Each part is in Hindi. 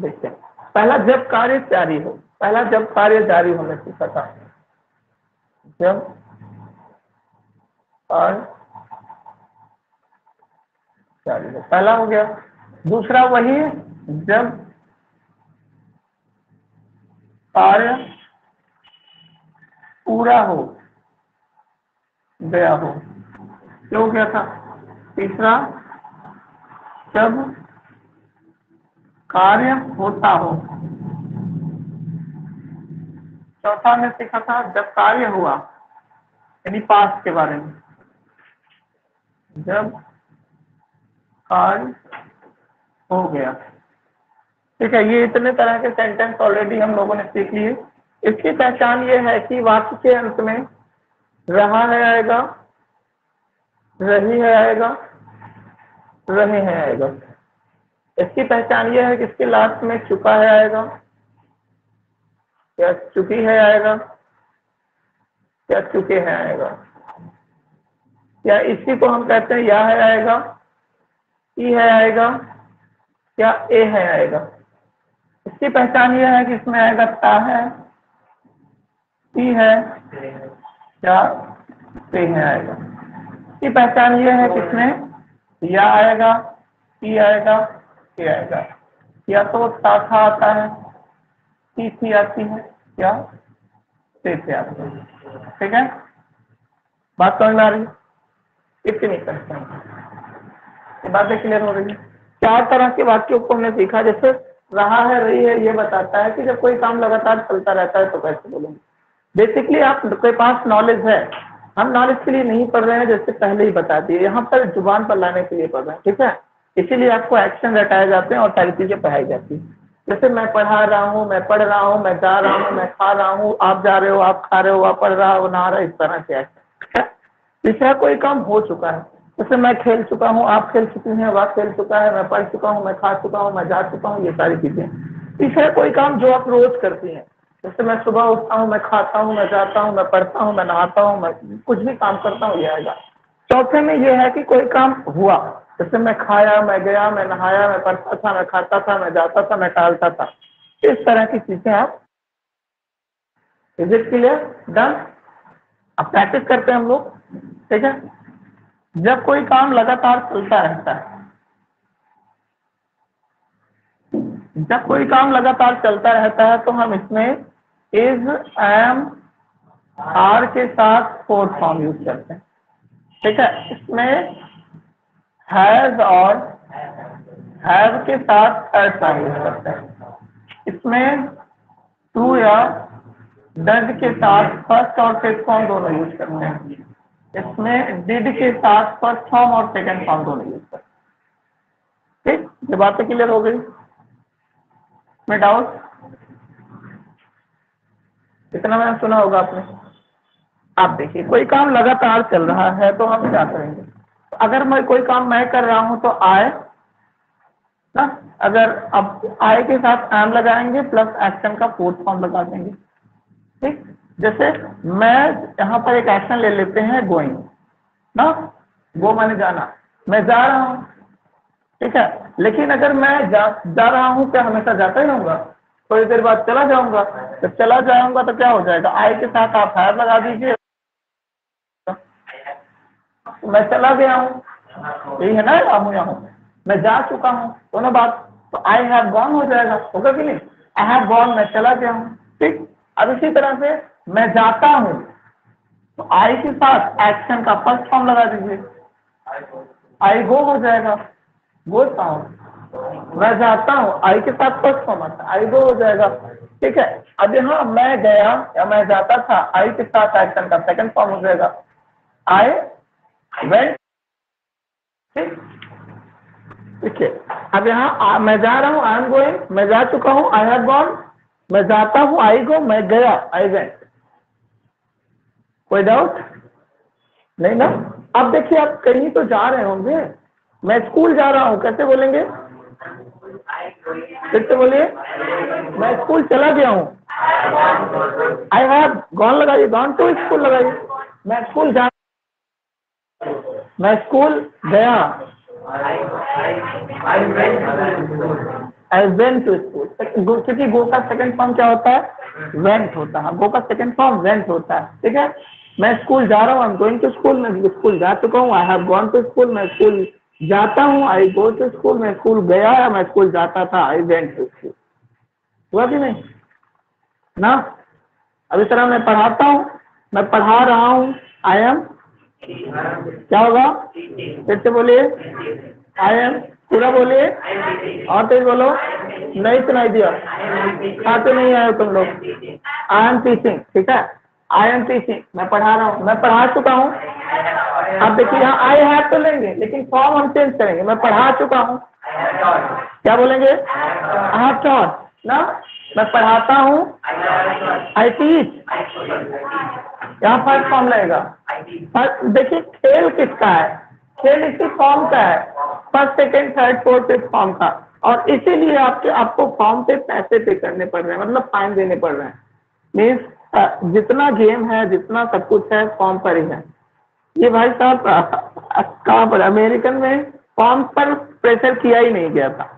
देखते हैं, पहला जब कार्य जारी हो, पहला जब कार्य जारी होने सीखा था, जब कार्य जारी हो, पहला हो गया। दूसरा वही है जब कार्य पूरा हो गया हो, क्या हो गया था? तीसरा जब कार्य होता हो। चौथा में सीखा था जब कार्य हुआ, यानी पास्ट के बारे में, जब कार्य हो गया। ठीक है, ये इतने तरह के सेंटेंस ऑलरेडी हम लोगों ने सीख लिए। इसकी पहचान ये है कि वाक्य के अंत में रहा है आएगा, रही है आएगा, रहे हैं आएगा। इसकी पहचान ये है कि इसके लास्ट में चुका है आएगा, या चुकी है आएगा, या चुके हैं आएगा, या इसी को हम कहते हैं या है आएगा, ई है आएगा, या ए है आएगा। इसकी पहचान ये है कि इसमें आएगा ता है, ती है, या ते है आएगा। इसकी पहचान ये है कि इसमें या आएगा, ई आएगा, ए आएगा, या तो ता था आता है, ती थी आती है, या ते थे आती है। ठीक है, बात समझ में आ रही है? इतनी पहचान, ये बातें क्लियर हो रही है। चार तरह के वाक्यों को हमने सीखा। जैसे रहा है, रही है, ये बताता है कि जब कोई काम लगातार चलता रहता है तो कैसे बोलेंगे। बेसिकली आपके पास नॉलेज है, हम नॉलेज के लिए नहीं पढ़ रहे हैं, जैसे पहले ही बता दिए, यहाँ पर जुबान पर लाने के लिए पढ़ रहे हैं। ठीक है, इसीलिए आपको एक्शन रटाए जाते हैं और सारी चीजें पढ़ाई जाती है। जैसे मैं पढ़ा रहा हूँ, मैं पढ़ रहा हूँ, मैं जा रहा हूँ, मैं खा रहा हूँ, आप जा रहे हो, आप खा रहे हो, आप पढ़ रहा हो, नहा रहा, इस तरह से एक्शन। तीसरा कोई काम हो चुका है, जैसे मैं खेल चुका हूँ, आप खेल चुकी हैं, वह खेल चुका है, मैं पढ़ चुका हूँ, मैं खा चुका हूँ, मैं जा चुका हूँ, ये सारी चीजें। तीसरा कोई काम जो आप रोज करती हैं, जैसे मैं सुबह उठता हूँ, मैं खाता हूँ, मैं जाता हूँ, मैं पढ़ता हूँ, मैं नहाता हूँ, मैं कुछ भी काम करता हूँ, ये आएगा। चौथे में ये है कि कोई काम हुआ, जैसे मैं खाया, मैं गया, मैं नहाया, मैं पढ़ता था, मैं खाता था, मैं जाता था, मैं टहलता था, इस तरह की चीजें आप। Is it clear? डन। अब प्रैक्टिस करते हैं हम लोग। ठीक है, जब कोई काम लगातार चलता रहता है, जब कोई काम लगातार चलता रहता है तो हम इसमें इज, एम, आर के साथ फोर्थ फॉर्म यूज करते हैं। ठीक है, इसमें हैज और हैव के साथ थर्ड फॉर्म यूज करते हैं। इसमें टू या डज के साथ फर्स्ट और फिफ्थ फॉर्म दोनों यूज करते हैं। इसमें डिड के साथ फर्स्ट फॉर्म और सेकंड फॉर्म दोनों यूज करते हैं। ठीक, ये बातें क्लियर हो गई? में डाउट? इतना मैंने सुना होगा आपने। आप देखिए, कोई काम लगातार चल रहा है तो हम क्या करेंगे? अगर मैं कोई काम मैं कर रहा हूं तो आए ना, अगर अब आई के साथ एम लगाएंगे प्लस एक्शन का फोर्थ फॉर्म लगा देंगे। ठीक, जैसे मैं यहाँ पर एक एक्शन ले लेते हैं, गोइंग ना, गो माने जाना, मैं जा रहा हूँ। ठीक है, लेकिन अगर मैं जा रहा हूँ, क्या हमेशा जाता ही रहूंगा? थोड़ी देर बाद चला जाऊंगा। जब चला जाऊंगा तो क्या हो जाएगा? आई के साथ आप हैव लगा दीजिए, मैं चला गया हूँ, यही है ना, यहाँ मैं जा चुका हूँ, दोनों बात। तो आई हैव गॉन हो जाएगा, होगा कि नहीं? आई हैव गॉन, मैं चला गया हूँ। ठीक, अब इसी तरह से मैं जाता हूँ, तो आई के साथ एक्शन का फर्स्ट फॉर्म लगा दीजिए, आई गो हो जाएगा, गोता हूँ, मैं जाता हूँ, आई के साथ फर्स्ट फॉर्म आता है, आई गो हो जाएगा। ठीक है, अब यहाँ मैं गया या मैं जाता था, आई के साथ एक्शन का सेकंड फॉर्म हो जाएगा, आई वेंट। ठीक, ठीक है, अब यहाँ मैं जा रहा हूँ, आई एम गोइंग, मैं जा चुका हूँ, आई हैव गॉन, मैं जाता हूँ, आई गो, मैं गया, आई वेंट। कोई डाउट नहीं ना? अब देखिए, आप कहीं तो जा रहे होंगे, मैं स्कूल जा रहा हूँ, कैसे बोलेंगे? फिर से बोलिए, मैं स्कूल चला गया हूँ, आई हैव गॉन लगाइए, गॉन टू स्कूल लगाइए। मैं स्कूल जा, मैं स्कूल गया, आई वेंट टू स्कूल, क्योंकि गो का सेकंड फॉर्म क्या होता है? वेंट होता है। गो का सेकंड फॉर्म वेंट होता है, ठीक है। मैं स्कूल जा रहा हूँ, I am going to school, मैं स्कूल जा चुका हूँ, I have gone to school, मैं स्कूल जाता हूँ, आई गो टू स्कूल, मैं स्कूल गया या मैं स्कूल जाता था, आई वेंट टू स्कूल। हुआ कि नहीं ना? अब इस तरह मैं पढ़ाता हूँ, मैं पढ़ा रहा हूँ, आई एम, क्या होगा? फिर से बोलिए, आई एम, पूरा बोलिए, और तेज बोलो, नहीं सुनाई दिया, खाते नहीं आए तुम लोग। आई एम टीचिंग, ठीक है, आई एम टीचिंग, मैं पढ़ा रहा हूँ, मैं पढ़ा चुका हूँ। अब देखिए यहाँ आई हैव तो लेंगे, लेकिन फॉर्म हम चेंज करेंगे, मैं पढ़ा चुका हूँ, क्या बोलेंगे? आई हैव टॉट ना, मैं पढ़ाता हूँ, आई टीच, यहाँ फर्स्ट फॉर्म लगेगा। देखिए खेल किसका है? खेल इसी फॉर्म का है, first second third fourth fifth form का, और इसीलिए आपको फॉर्म पे पैसे पे करने पड़ रहे हैं, मतलब फाइन देने पड़ रहे हैं। मीन्स जितना गेम है, जितना सब कुछ है, फॉर्म पर ही है। ये भाई साहब कहाँ पर? अमेरिकन में फॉर्म पर प्रेशर किया ही नहीं गया था।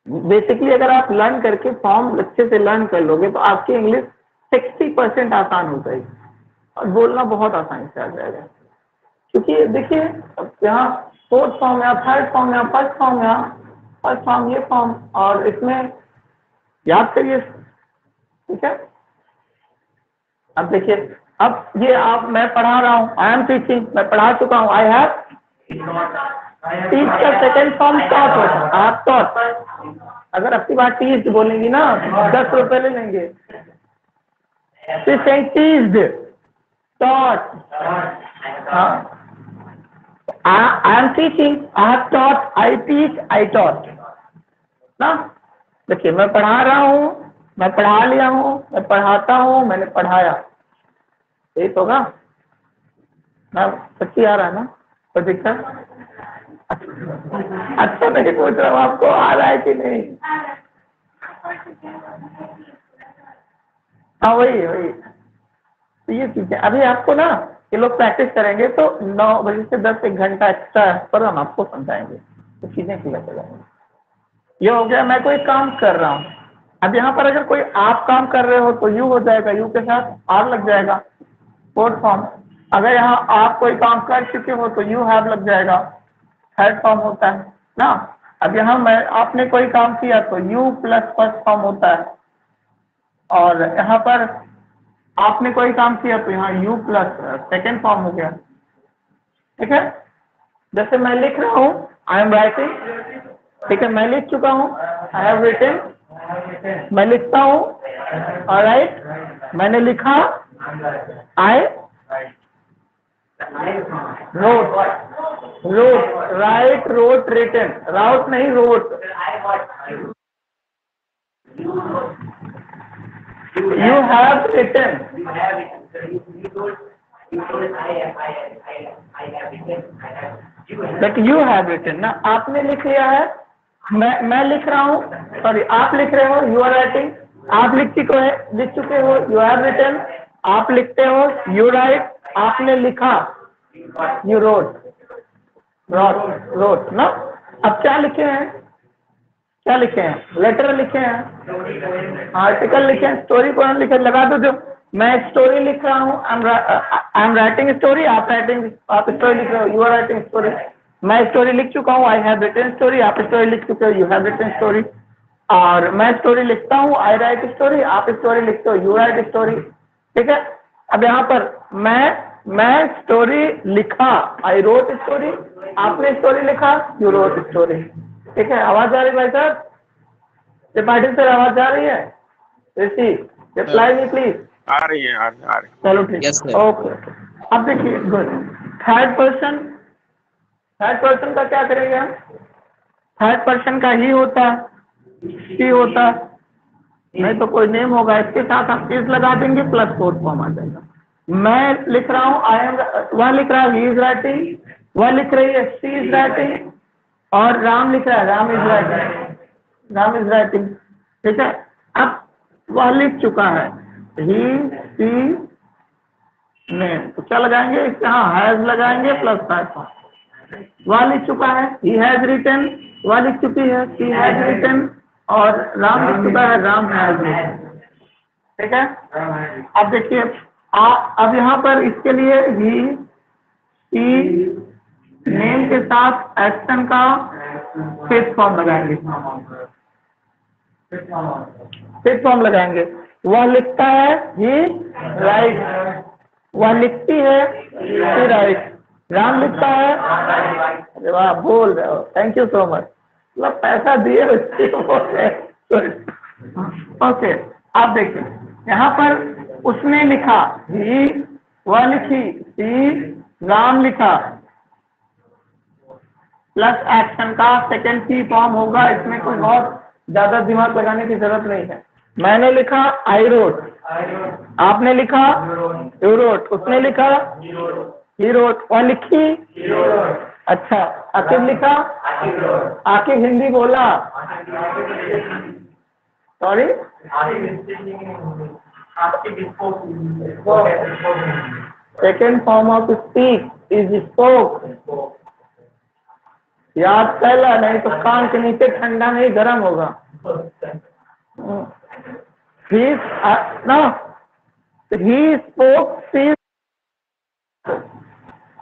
बेसिकली अगर आप लर्न करके फॉर्म अच्छे से लर्न कर लोगे तो आपकी इंग्लिश 60% आसान हो जाएगी और बोलना बहुत आसानी से आ जाएगा। क्योंकि देखिए यहाँ फोर्थ फॉर्म या थर्ड फॉर्म या फर्स्ट फॉर्म या फर्स्ट फॉर्म, ये फॉर्म, और इसमें याद करिए, ठीक है। अब देखिए, अब ये आप, मैं पढ़ा रहा हूँ, आई एम टीचिंग, मैं पढ़ा चुका हूँ, आई हैव, टीच का सेकंड फॉर्म टॉट होता है, आप टॉट। अगर अपनी बात टीच बोलेंगी ना 10 रुपए ले लेंगे। टीच्ड, टॉट, हाँ, I am teaching, I have taught, I teach, I taught ना। देखिए मैं पढ़ा रहा हूँ, मैं पढ़ा लिया हूँ, मैं पढ़ाता हूँ, मैंने पढ़ाया, यही तो होगा ना। सच्ची आ रहा है ना? तो दिक्कत अच्छा नहीं पूछ रहा हूँ, आपको आ रहा है कि नहीं? हाँ वही वही, तो ये चीज है। अभी आपको ना ये लोग प्रैक्टिस करेंगे तो 9 बजे से 10 एक घंटा एक्स्ट्रा पर हम आपको समझाएंगे, तो चीजें क्लियर हो जाएंगी। ये हो गया, मैं कोई काम कर रहा हूँ। अब यहाँ पर अगर कोई आप काम कर रहे हो तो यू हो जाएगा, यू के साथ आर लग जाएगा, फोर्थ फॉर्म। अगर यहाँ आप कोई काम कर चुके हो तो यू हैव लग जाएगा, थर्ड फॉर्म होता है ना। अब यहाँ मैं, आपने कोई काम किया तो यू प्लस फर्स्ट फॉर्म होता है, और यहाँ पर आपने कोई काम किया तो यहाँ यू प्लस सेकेंड फॉर्म हो गया, ठीक है। जैसे मैं लिख रहा हूँ, आई एम राइटिंग, ठीक है, मैं लिख चुका हूँ, आई हैव रिटन, मैं लिखता हूँ, ऑलराइट, मैंने लिखा, I wrote, wrote, write, wrote, written, rout नहीं, wrote, you have written, but you have written ना, आपने लिख लिया है, मैं लिख रहा हूँ, सॉरी आप लिख रहे हो, यू आर राइटिंग, आप लिख चुके हो, यू हैव रिटन, आप लिखते हो, यू राइट, आपने लिखा, यू रोट, रोट ना। अब क्या लिखे हैं? क्या लिखे हैं? लेटर लिखे हैं, आर्टिकल लिखे हैं, स्टोरी पोएम लिखे, लगा दो। जो मैं स्टोरी लिख रहा हूँ, आई एम राइटिंग स्टोरी, आप स्टोरी लिख रहे हो, यू आर राइटिंग स्टोरी। मैं स्टोरी लिख चुका हूँ, आई हैव रिटन स्टोरी, आप स्टोरी लिख चुके हो, यू हैव रिटन स्टोरी। और मैं स्टोरी लिखता हूँ, आई राइट स्टोरी, आप स्टोरी लिखते हो, यू राइट स्टोरी, ठीक है। अब यहाँ पर मैं स्टोरी लिखा, आई रोट स्टोरी, आपने स्टोरी लिखा, यू रोट स्टोरी, ठीक है। आवाज आ रही भाई साहब? त्रिपाठी सर आवाज आ रही है? ऋषि रिप्लाई मी प्लीज। आ रही है, आ रही है। चलो ठीक है, ओके। अब देखिए, गुड। थर्ड पर्सन का क्या करेंगे हम? थर्ड पर्सन का ही होता, ही होता, नहीं तो कोई नेम होगा, इसके साथ हम इज लगा देंगे, प्लस फोर्थ फॉर्म आ जाएगा। मैं लिख रहा हूँ, आई एम, वह लिख रहा है, ही इज राइटिंग, वह लिख रही है, शी इज राइटिंग, और राम लिख रहा है, Ram is writing, Ram is writing, ठीक है। अब वह लिख चुका है, ही, शी, नेम, तो क्या लगाएंगे? यहाँ हैज लगाएंगे प्लस थर्ड फॉर्म, वह लिख चुका है, he has written, वह लिख चुकी है, she has written, और राम लिख चुका है, राम has written। ठीक है, अब देखिए अब यहाँ पर इसके लिए ही नेम के साथ एक्शन का फिफ्थ फॉर्म लगाएंगे, फिफ्थ फॉर्म लगाएंगे। वह लिखता है, ही राइट, वह लिखती है, शी राइट, राम लिखता है, अरे वाह बोल रहे हो, थैंक यू सो मच, मतलब पैसा दिए बच्चे को बोल रहे। ओके, आप देखिए यहाँ पर उसने लिखा, ही, वह लिखी, शी, राम लिखा, प्लस एक्शन का सेकंड की फॉर्म होगा। इसमें कोई बहुत ज्यादा दिमाग लगाने की जरूरत नहीं है। मैंने लिखा, आई रोट, आपने लिखा, यू रोट, उसने लिखा, ही रोट, वह लिखी, अच्छा, आकिब लिखा, आकिब हिंदी बोला, sorry, second form of speak is spoke. याद पहला, नहीं तो कान के नीचे ठंडा नहीं गर्म होगा। ही स्पोक,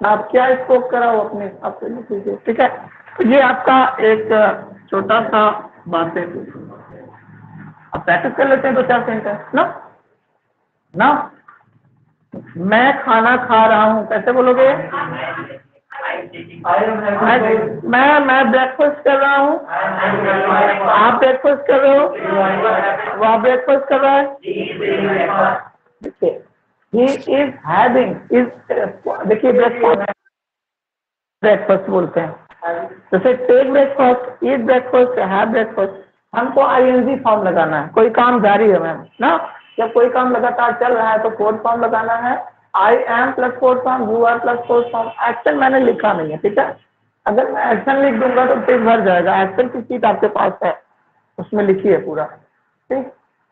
आप क्या स्पोक कराओ अपने आप से लिख लीजिए। ठीक है, तो ये आपका एक छोटा सा बात है, अब प्रैक्टिस कर लेते हैं 2-4 सेंटेंस ना। ना, मैं खाना खा रहा हूँ, कैसे बोलोगे? मैं ब्रेकफास्ट कर रहा हूँ, आप ब्रेकफास्ट कर रहे हो, वो ब्रेकफास्ट कर रहा है। देखिए, he is having, देखिए ब्रेकफास्ट बोलते हैं, जैसे take breakfast, eat breakfast, have breakfast, हमको आईएनजी फॉर्म लगाना है। कोई काम जारी है मैम ना, जब कोई काम लगातार चल रहा है तो फोर्थ फॉर्म लगाना है, I am plus fourth form, you are plus fourth form. Action मैंने लिखा नहीं है, ठीक है, अगर मैं एक्शन लिख दूंगा तो पेज भर जाएगा। एक्शन की सीट आपके पास है, उसमें लिखी है पूरा। ठीक,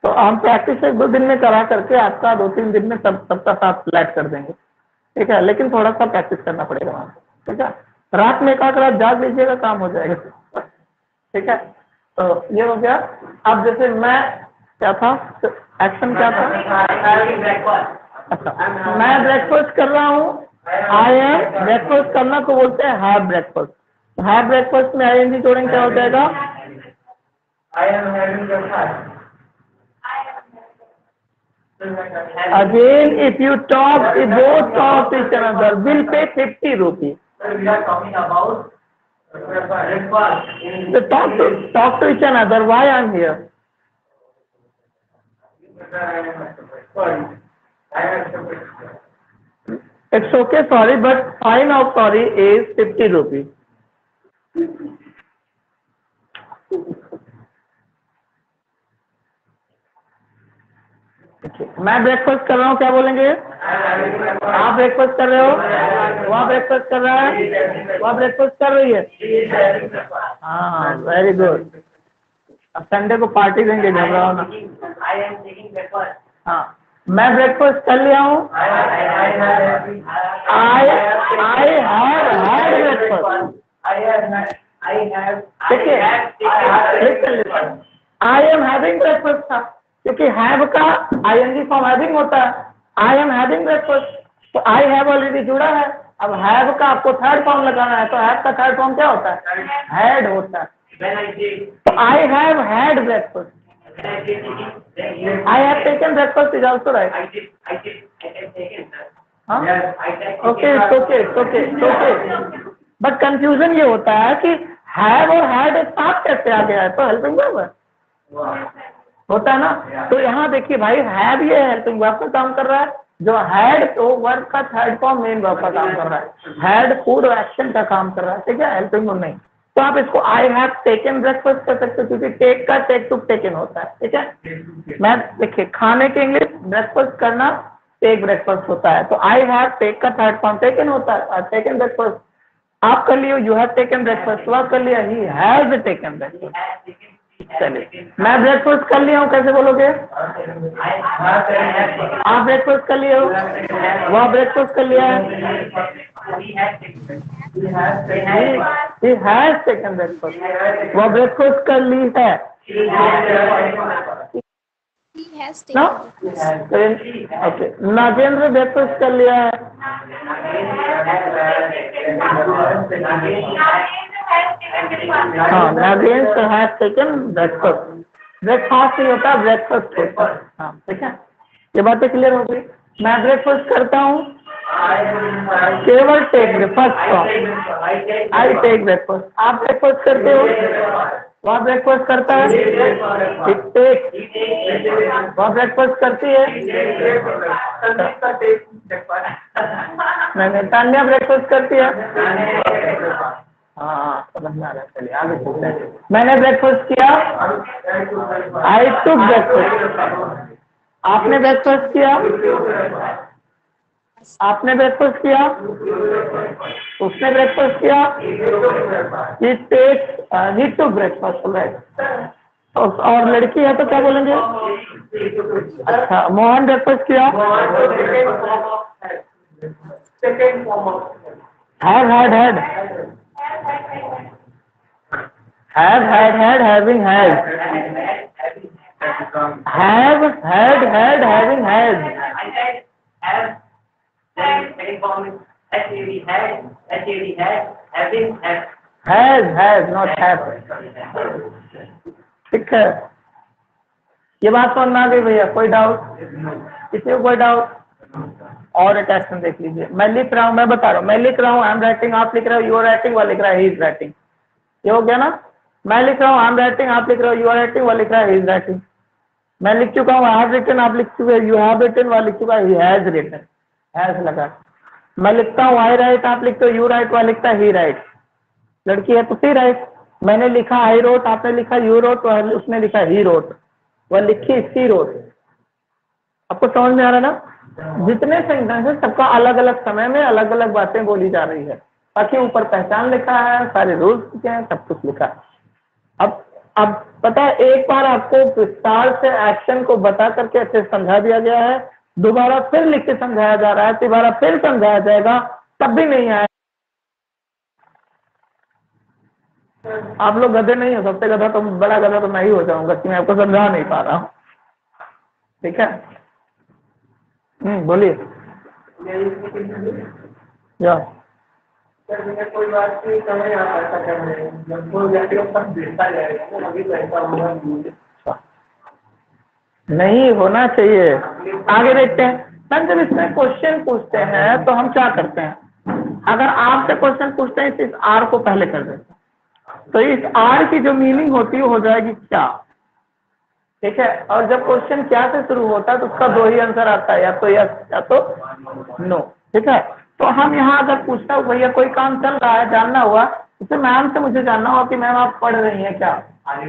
तो हम प्रैक्टिस 1-2 दिन में करा करके आपका 2-3 दिन में सबका साथ फ्लैट कर देंगे। ठीक है, लेकिन थोड़ा सा प्रैक्टिस करना पड़ेगा वहाँ। ठीक है, रात में 1-8 रात जाग लीजिएगा, काम हो जाएगा। ठीक है, तो ये हो गया। अब जैसे मैं क्या था, एक्शन क्या था? अच्छा, मैं ब्रेकफास्ट कर रहा हूँ, आई एम, ब्रेकफास्ट करना को बोलते हैं हैव ब्रेकफास्ट। हैव ब्रेकफास्ट में आईएनजी जोड़ेंगे, क्या हो जाएगा? I am having breakfast. Again, if you talk, if both talk to each another, will pay 50 rupees. We are talking about breakfast. So talk to each another. Why I'm here? Sorry, it's okay. Sorry, but fine of sorry is 50 rupees. मैं ब्रेकफास्ट कर रहा हूँ, क्या बोलेंगे? आप ब्रेकफास्ट कर रहे हो, वहाँ ब्रेकफास्ट कर रहा है, वहाँ ब्रेकफास्ट कर रही है। हाँ, वेरी गुड। अब संडे को पार्टी देंगे, घबराओ ना। हाँ, मैं ब्रेकफास्ट कर लिया हूँ, आई हैव हैड ब्रेकफास्ट। देखिए, आई एम हैविंग ब्रेकफास्ट था, क्योंकि हैव का आईएनजी फॉर्म हैविंग होता है। आई एम हैविंग ब्रेकफास्ट, तो आई हैव ऑलरेडी जुड़ा है। अब हैव का आपको थर्ड फॉर्म लगाना है, तो हैव का थर्ड फॉर्म क्या होता है? हैड होता है। तो I have had breakfast, I have taken breakfast is also right. Okay, but confusion ये होता है कि हैव और हैड साथ कैसे आ गया है, तो हेल्पिंग वर्ब है, होता है ना। तो यहाँ देखिए भाई, हैव ये हेल्पिंग वर्ब का काम कर रहा है, जो हैड तो वर्ब का थर्ड फॉर्म मेन वर्ब का काम कर रहा है। हैड फूड और एक्शन का काम कर रहा है, ठीक है, हेल्पिंग वर्ब नहीं। तो आप इसको आई हैव टेकन ब्रेकफास्ट कर सकते हो, क्योंकि टेक का टेक टू टेकन होता है। ठीक है, मैं देखिए खाने के इंग्लिश ब्रेकफास्ट करना टेक ब्रेकफास्ट होता है, तो आई हैव टेक का थर्ड फॉर्म टेकन होता है, टेकन ब्रेकफास्ट। आप कर लियो यू हैव टेकन ब्रेकफास्ट, तो आप कर लिया ही हैज टेकन ब्रेकफास्ट। चलिए, मैं ब्रेकफास्ट कर लिया हूँ, कैसे बोलोगे? आप ब्रेकफास्ट कर लिए हो, वह ब्रेकफास्ट कर लिया है, he has taken breakfast. वो ब्रेकफास्ट कर ली है He has ना? taken breakfast. Okay, Nagendra breakfast कर लिया है। हाँ, Nagendra has taken breakfast. Breakfast नहीं होता, ब्रेकफास्ट होता है। हाँ, ठीक है, ये बातें क्लियर हो गई। मैं ब्रेकफास्ट करता हूँ, केवल take breakfast form, I take breakfast. आप ब्रेकफास्ट करते हो, वह ब्रेकफास्ट करता है, इट टेक, वह ब्रेकफास्ट करती है, नहीं, तान्या ब्रेकफास्ट करती है। हाँ, समझ में आ रहा है, चलिए आगे चलते हैं। मैंने ब्रेकफास्ट किया, आई टुक ब्रेकफास्ट। आपने ब्रेकफास्ट किया, आपने ब्रेकफास्ट किया, उसने ब्रेकफास्ट किया, ही टुक ब्रेकफास्ट, राइट। और लड़की है तो क्या बोलेंगे? अच्छा, मोहन ब्रेकफास्ट किया, have had, having had, have had, having had. Has, not have। ठीक है, ये बात समझ में आ गई भैया? कोई डाउट किसी को? कोई डाउट? और एक एक्शन देख लीजिए। मैं लिख रहा हूँ, मैं बता रहा हूँ, मैं लिख रहा हूँ, आई एम राइटिंग, आप लिख रहे हो, यू आर राइटिंग, वह लिख रहा है, ही इज राइटिंग। ये हो गया ना? मैं लिख रहा हूँ, आई एम राइटिंग, आप लिख रहे हो, यू आर राइटिंग, वह लिख रहा है, ही इज राइटिंग। मैं लिख चुका हूँ, आई हैव रिटन, आप लिख चुके, यू हैव रिटन, वह लिख चुका है, ही हैज रिटन, हैज लगा। मैं लिखता हूँ, आई राइट, आप लिखते हो, यू राइट, वह लिखता है, ही राइट। लड़की है तो सी राइट। मैंने लिखा आई रोट, आपने लिखा यू रोट, उसने लिखा ही रोट, वह लिखी सी रोट। आपको समझ में आ रहा है ना? जितने सेंटेंस है सबका अलग अलग समय में अलग अलग बातें बोली जा रही है। बाकी ऊपर पहचान लिखा है, सारे रूल्स लिखे हैं, सब कुछ लिखा है। अब पता है, एक बार आपको विस्तार से एक्शन को बता करके अच्छे समझा दिया गया है, दोबारा फिर लिख के समझाया जा रहा है, दोबारा फिर समझाया जाएगा, तब भी नहीं आया। आप लोग गधे नहीं हो, सबसे गधा तो बड़ा गधा तो मैं ही हो जाऊंगा कि मैं आपको समझा नहीं पा रहा हूँ। ठीक है, बोलिए। या कोई बात नहीं होना चाहिए। आगे देखते हैं। मैम जब इसमें क्वेश्चन पूछते हैं तो हम क्या करते हैं? अगर आपसे क्वेश्चन पूछते हैं तो इस आर को पहले कर देते हैं, तो इस आर की जो मीनिंग होती है हो जाएगी क्या। ठीक है, और जब क्वेश्चन क्या से शुरू होता है तो उसका दो ही आंसर आता है, या तो यस या तो नो। ठीक है, तो हम यहाँ अगर पूछता हूँ भैया कोई काम चल रहा है, जानना हुआ, जैसे मैम से मुझे जानना हुआ कि मैम आप पढ़ रही हैं क्या,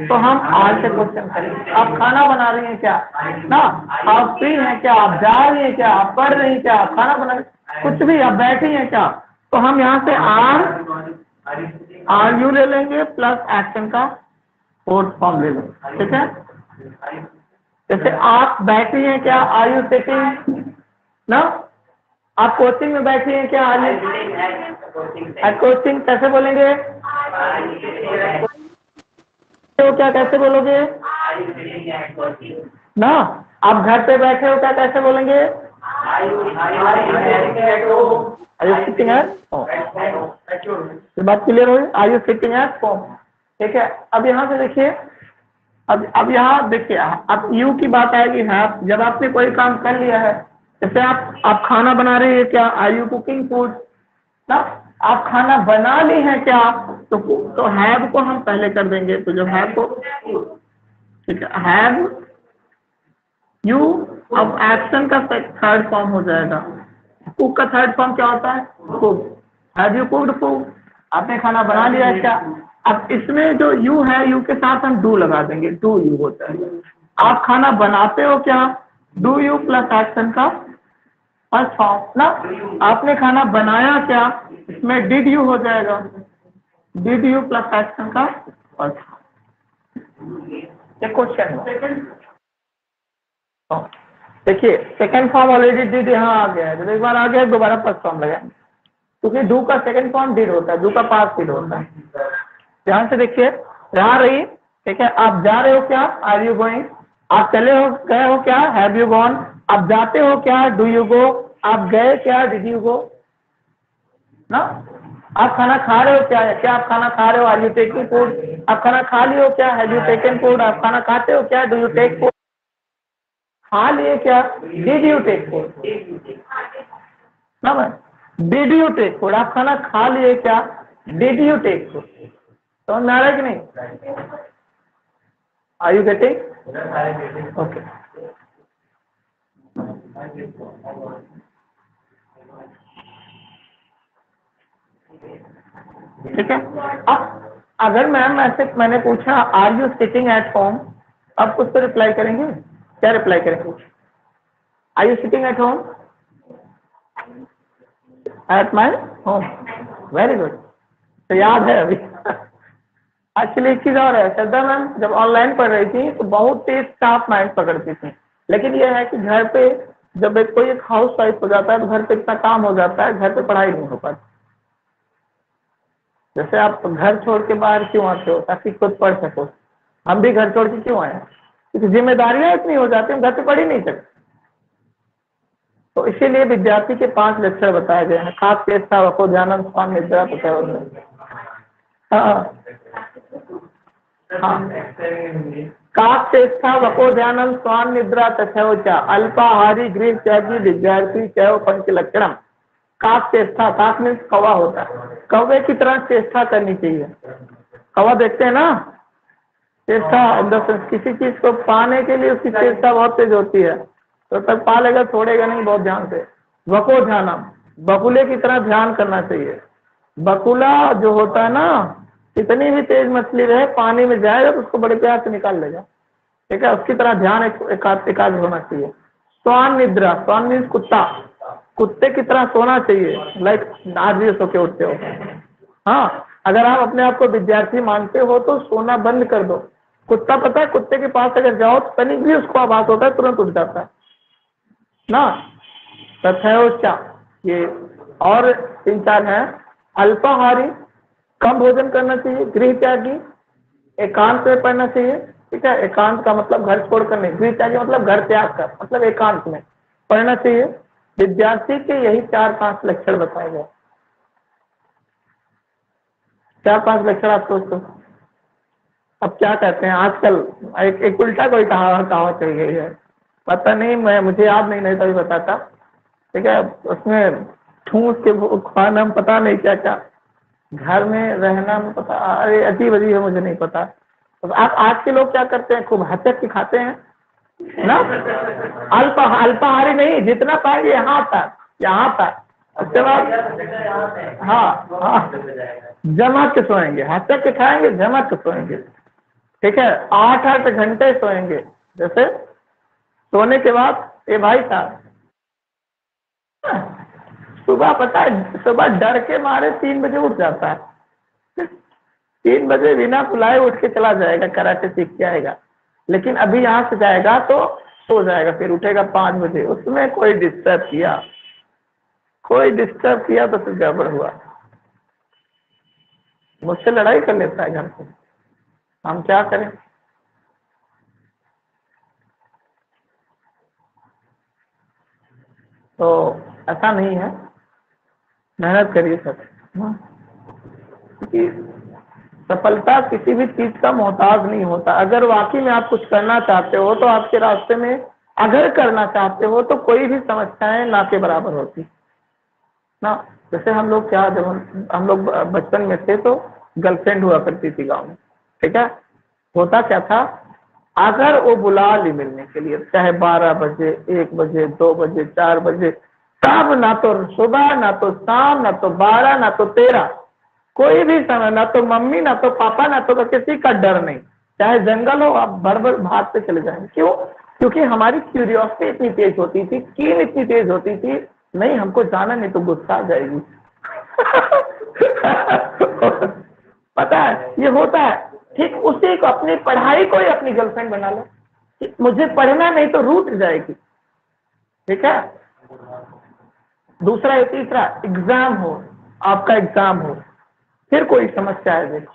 तो हम आर से क्वेश्चन करेंगे। आप खाना बना रही हैं क्या ना, आप फ्री हैं क्या, आप जा रही हैं क्या, आप पढ़ रही हैं क्या, आप खाना बना रही, कुछ भी, आप बैठी हैं क्या, तो हम यहाँ से आर यू ले लेंगे प्लस एक्शन का फोर्थ फॉर्म ले लेंगे। ठीक है, जैसे आप बैठी हैं क्या, आर यू सिटिंग ना, आप कोचिंग में बैठी हैं क्या, आर यू कोचिंग, कैसे बोलेंगे? तो क्या कैसे बोलोगे ना, आप घर पे बैठे हो क्या कैसे बोलेंगे? Are you sitting at home. ये बात क्लियर हुई? Are you sitting at home. ठीक है, अब यहाँ से देखिए, अब यहाँ देखिए, अब यू की बात आएगी। हाँ, जब आपने कोई काम कर लिया है, जैसे आप खाना बना रहे हैं क्या, आर यू कुकिंग फूड ना, आप खाना बना ली है क्या, तो हैव को हम पहले कर देंगे। तो जब हैव को, ठीक है, हैव यू, अब एक्शन का थर्ड फॉर्म हो जाएगा। कुक का थर्ड फॉर्म क्या होता है? Cook. Have you cooked food, आपने खाना बना लिया है क्या। अब इसमें जो यू है, यू के साथ हम डू लगा देंगे, डू यू होता है। आप खाना बनाते हो क्या, डू यू प्लस एक्शन का फर्स्ट फॉर्म ना, आपने खाना बनाया क्या, इसमें डिड यू हो जाएगा, डिड यू प्लस एक्शन का फर्स्ट फॉर्म। ये क्वेश्चन देखिए, सेकंड फॉर्म ऑलरेडी डिड यहाँ आ गया है, जब एक बार आ गया दोबारा फर्स्ट फॉर्म लगाएंगे। क्योंकि डू का सेकंड फॉर्म डिड होता है, डू का पास्ट डिड होता है। ध्यान से देखिए, यहाँ रही, ठीक है। आप जा रहे हो क्या, आर यू गोइंग। आप चले हो गए हो क्या, हैव यू गॉन। आप जाते हो क्या, डू यू गो। आप गए क्या, डिड यू गो ना। आप खाना खा रहे हो क्या, क्या आप खाना खा रहे हो, आर यू टेकिंग फूड। आप खाना खा लियो क्या, हैव यू टेकन फूड। आप खाना खाते हो क्या, डू यू टेक फूड। खा लिए क्या, डिड यू टेक फूड ना। मैं डिड यू टेक फूड, आप खाना खा लिए क्या, डिड यू टेक फूड। समझ में आ रहा है कि नहीं, आर यू गेटिंग ओके। ठीक है। अब अगर मैंने पूछा are you sitting at home, अब कुछ तो रिप्लाई करेंगे, क्या रिप्लाई करेंगे, are you sitting at home, at my home. Very good, तो याद है अभी। एक्चुअली एक चीज और है, श्रद्धा मैम जब ऑनलाइन पढ़ रही थी तो बहुत तेज शार्प माइंड पकड़ती थी, लेकिन यह है कि घर पे जब कोई एक हाउस वाइफ हो जाता है तो घर पे इतना काम हो जाता है, घर पे पढ़ाई नहीं हो पाती। जैसे आप घर छोड़ के बाहर क्यों आते हो, ताकि खुद पढ़ सको। हम भी घर छोड़ के क्यों आए, क्योंकि जिम्मेदारियां इतनी हो जाती हैं, घर पे पढ़ ही नहीं सकते। तो इसीलिए विद्यार्थी के 5 लक्षण बताए गए हैं, खास चेष्टा, वको, ध्यान, स्वान, निद्रा तथा हाँ काक चेष्टा, वको, ध्यान, स्वान, निद्रा तथा अल्पाहारी, गृह त्यागी, विद्यार्थी चैव पंच लक्षणम। काक चेष्टा, काक मीन्स कौवा होता है, कौवे की तरह चेष्टा करनी चाहिए। कौवा देखते हैं ना, चेष्टा किसी चीज को पाने के लिए उसकी चेष्टा बहुत तेज होती है, तो तक पा लेगा, छोड़ेगा नहीं बहुत ध्यान से। वको ध्यानम, बकुले की तरह ध्यान करना चाहिए। बकुला जो होता है ना, कितनी भी तेज मछली रहे पानी में जाएगा तो उसको बड़े प्यार से निकाल लेगा, ठीक है। उसकी तरह ध्यान एकाग्र होना चाहिए। स्वान निद्रा, स्वान मीन्स कुत्ता, कुत्ते की तरह सोना चाहिए, लाइक आज भी सो के उठते हो। हाँ, अगर आप अपने आप को विद्यार्थी मानते हो तो सोना बंद कर दो। कुत्ता पता है, कुत्ते के पास अगर जाओ तो तनिक भी उसको आभास होता है तुरंत उठ जाता है ना। तथैवच, ये और 3-4 हैं। अल्पाहारी, कम भोजन करना चाहिए। गृह त्यागी, एकांत में पढ़ना चाहिए, ठीक है। एकांत का मतलब घर छोड़कर नहीं, गृह त्यागी मतलब घर त्याग कर, मतलब एकांत में पढ़ना चाहिए। विद्यार्थी के यही 4-5 लक्षण बताए गए। 4-5 लक्षण आप सोचो। अब क्या कहते हैं आजकल, एक उल्टा कोई कहावत चल गई है, पता नहीं, मुझे याद नहीं तभी बताता, ठीक है। उसमें ठूस के खाना, हम पता नहीं क्या क्या, घर में रहना में पता, अरे अजीब अजीब है, मुझे नहीं पता। तो आप आज के लोग क्या करते हैं, खूब हचक के खाते हैं ना। अल्पाहारी नहीं, जितना पाएंगे यहाँ तक उसके बाद हाँ हाँ, जमा के सोएंगे, हचक के खाएंगे, जमा के सोएंगे, ठीक है। 8-8 घंटे सोएंगे। जैसे सोने के बाद ये भाई साहब सुबह, पता है सुबह डर के मारे 3 बजे उठ जाता है। 3 बजे बिना बुलाए उठ के चला जाएगा, कराटे सीख के आएगा, लेकिन अभी यहाँ से जाएगा तो सो जाएगा, फिर उठेगा 5 बजे। उसमें कोई डिस्टर्ब किया तो फिर गड़बड़ हुआ, मुझसे लड़ाई कर लेता है घर पे, हम क्या करें। तो ऐसा नहीं है, मेहनत करिए सब, क्योंकि सफलता किसी भी चीज का मोहताज नहीं होता। अगर वाकई में आप कुछ करना चाहते हो तो आपके रास्ते में, अगर करना चाहते हो तो कोई भी समस्याएं ना के बराबर होती ना। जैसे हम लोग क्या, जब हम लोग बचपन में थे तो गर्लफ्रेंड हुआ करती थी गाँव में, ठीक है। होता क्या था, अगर वो बुला ली मिलने के लिए, चाहे 12 बजे, 1 बजे, 2 बजे, 4 बजे, तब ना तो सुबह, ना तो शाम, ना तो 12, ना तो 13, कोई भी समय, ना तो मम्मी, ना तो पापा, ना तो किसी का डर नहीं। चाहे जंगल हो, आप भर भर भागते चले जाएंगे। क्यों? क्योंकि हमारी क्यूरियोसिटी इतनी तेज होती थी, कीन इतनी तेज होती थी, नहीं हमको जाना, नहीं तो गुस्सा आ जाएगी। पता है ये होता है। ठीक उसी को, अपनी पढ़ाई को ही अपनी गर्लफ्रेंड बना लो, मुझे पढ़ना नहीं तो रूठ जाएगी, ठीक है। दूसरा या तीसरा एग्जाम हो, आपका एग्जाम हो, फिर कोई समस्या है, देखो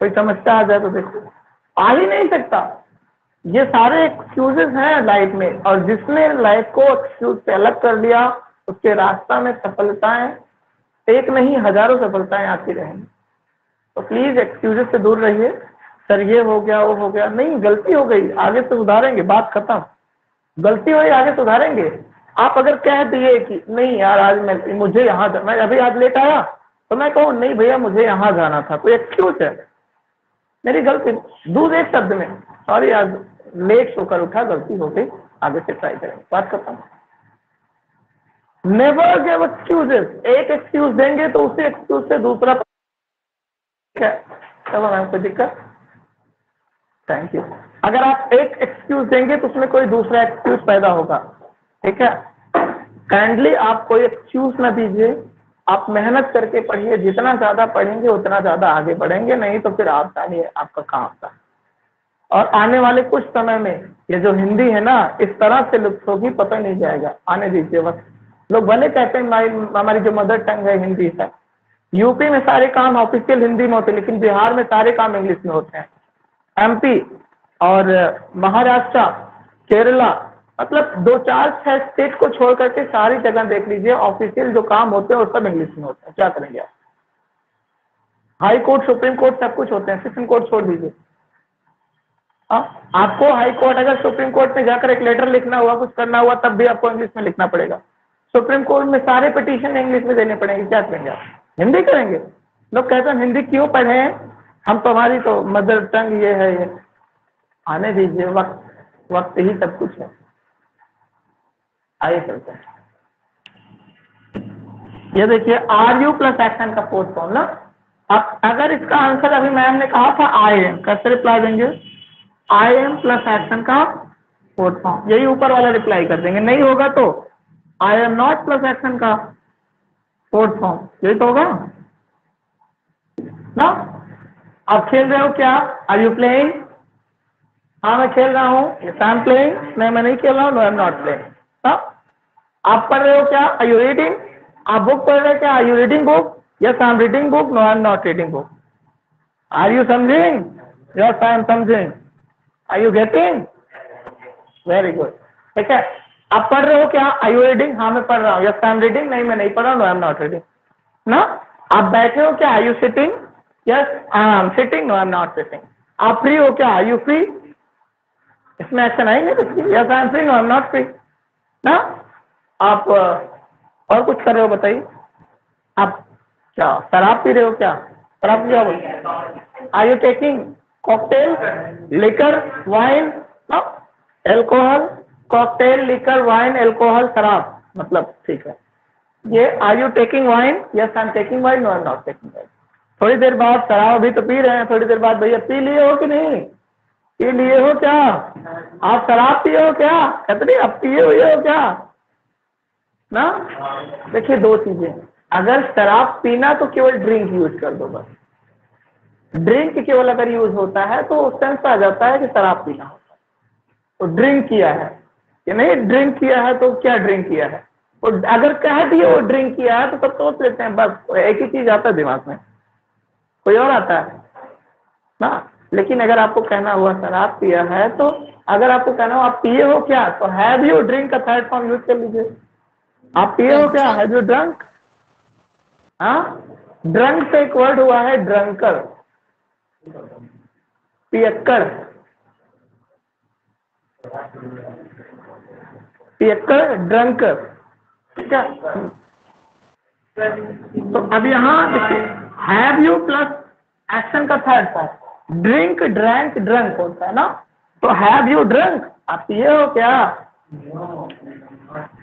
कोई समस्या आ जाए तो देखो आ ही नहीं सकता। ये सारे एक्सक्यूजेस हैं लाइफ में, और जिसने लाइफ को एक्सक्यूज से अलग कर लिया उसके रास्ता में सफलताएं एक नहीं हजारों सफलताएं आती रहेंगी। तो प्लीज एक्सक्यूजेस से दूर रहिए। सर ये हो गया वो हो गया, नहीं, गलती हो गई आगे से सुधारेंगे, बात खत्म। गलती हुई आगे सुधारेंगे। आप अगर कह दिए कि नहीं यार आज मुझे यहाँ मैं अभी आज लेट आया, तो मैं कहूँ नहीं भैया मुझे यहाँ जाना था, कोई एक्सक्यूज है, मेरी गलती, दूसरे एक शब्द में सॉरी आज लेट सोकर उठा, गलती हो गई, आगे से ट्राई करेंगे, बात खत्म। Never give excuses. एक एक्सक्यूज देंगे तो उसी एक्सक्यूज से दूसरा, कोई दिक्कत? Thank you. अगर आप एक एक्सक्यूज देंगे तो उसमें कोई दूसरा एक्सक्यूज पैदा होगा, ठीक है? काइंडली आप कोई एक्सक्यूज ना दीजिए, आप मेहनत करके पढ़िए, जितना ज्यादा पढ़ेंगे उतना ज्यादा आगे बढ़ेंगे, नहीं तो फिर आप जानिए आपका काम था। और आने वाले कुछ समय में ये जो हिंदी है ना इस तरह से लुप्त होगी, पता नहीं जाएगा, आने दीजिए बस। लोग भले कहते हैं हमारी जो मदर टंग है हिंदी है, यूपी में सारे काम ऑफिशियल हिंदी में होते हैं, लेकिन बिहार में सारे काम इंग्लिश में होते हैं। एमपी और महाराष्ट्र, केरला, मतलब 2-4-6 स्टेट को छोड़ करके सारी जगह देख लीजिए, ऑफिशियल जो काम होते हैं वो सब इंग्लिश में होते हैं। क्या करेंगे आप? हाई कोर्ट, सुप्रीम कोर्ट सब कुछ होते हैं, सेशन कोर्ट छोड़ दीजिए। आपको हाई कोर्ट अगर सुप्रीम कोर्ट में जाकर एक लेटर लिखना हुआ, कुछ करना हुआ, तब भी आपको इंग्लिश में लिखना पड़ेगा। सुप्रीम कोर्ट में सारे पिटीशन इंग्लिश में देने पड़ेंगे। क्या करेंगे आप? हिंदी करेंगे। लोग कहते हैं हिंदी क्यों पढ़े, हम तुम्हारी तो मदर टंग ये है ये। आने दीजिए, वक्त वक्त ही सब कुछ है। आइए चलते हैं। ये देखिए आर यू प्लस एक्शन का फोर्थ फॉर्म ना। अब अगर इसका आंसर अभी मैम ने कहा था आई एम, कैसे रिप्लाई देंगे? आई एम प्लस एक्शन का फोर्थ फॉर्म, यही ऊपर वाला रिप्लाई कर देंगे। नहीं होगा तो I am not plus action का फोर्थ फॉर्म, यही तो होगा ना। आप खेल रहे हो क्या? Are you playing? हाँ मैं खेल रहा हूँ। Yes I am playing. नहीं मैं नहीं खेल रहा हूँ। No I am not playing. आप पढ़ रहे हो क्या? Are you reading? आप बुक पढ़ रहे हो क्या? Are you reading book? Yes I am reading book. No I am not reading book. Are you समझिंग? यस आई एम समझिंग। Are you getting? Very good, ठीक है। आप पढ़ रहे हो क्या? Are you reading? हाँ मैं पढ़ रहा हूँ। Yes I am reading. नहीं मैं नहीं पढ़ रहा हूँ। No I am not reading ना। आप बैठे हो क्या? Are you sitting? Yes I am sitting. No I am not sitting. आप फ्री हो क्या? Are you free? इसमें एक्शन आई नहीं। Yes I am free. No I am not free ना। आप और कुछ कर रहे हो बताइए? आप क्या शराब पी रहे हो क्या? शराब क्या बोलते? Are you taking cocktail, liquor, wine, alcohol? Cocktail, liquor, wine, alcohol, शराब, मतलब ठीक है। ये are you taking wine? Yes I am taking wine. No I am not taking wine. थोड़ी देर बाद शराब अभी तो पी रहे हैं, थोड़ी देर बाद भैया पी लिए हो कि नहीं? पी लिए हो क्या? आप शराब पिए हो क्या? कहते नहीं आप पिए हुए हो क्या ना। देखिए दो चीजें, अगर शराब पीना तो केवल ड्रिंक यूज कर दो बस। ड्रिंक केवल अगर यूज होता है तो सेंस आ जाता है कि शराब पीना होता है, तो ड्रिंक किया है कि नहीं। ड्रिंक किया है तो क्या ड्रिंक किया है, और अगर कह दिए वो ड्रिंक किया है तो सब सोच लेते हैं, बस एक ही चीज आता है दिमाग में, कोई और आता है ना। लेकिन अगर आपको कहना हुआ शराब पिया है, तो अगर आपको कहना हो आप पिए हो क्या, तो हैव यू ड्रिंक का थर्ड फॉर्म यूज कर लीजिए। आप पिए हो क्या? Have you drunk? हाँ, ड्रंक से एक वर्ड हुआ है ड्रंकर, पियक्कड़, पियक्कड़, ड्रंकर, ठीक है। तो अब यहाँ देखिए हैव यू प्लस एक्शन का third form, drink, drank, drunk होता है ना। तो हैव यू ड्रंक? आप पिए हो क्या?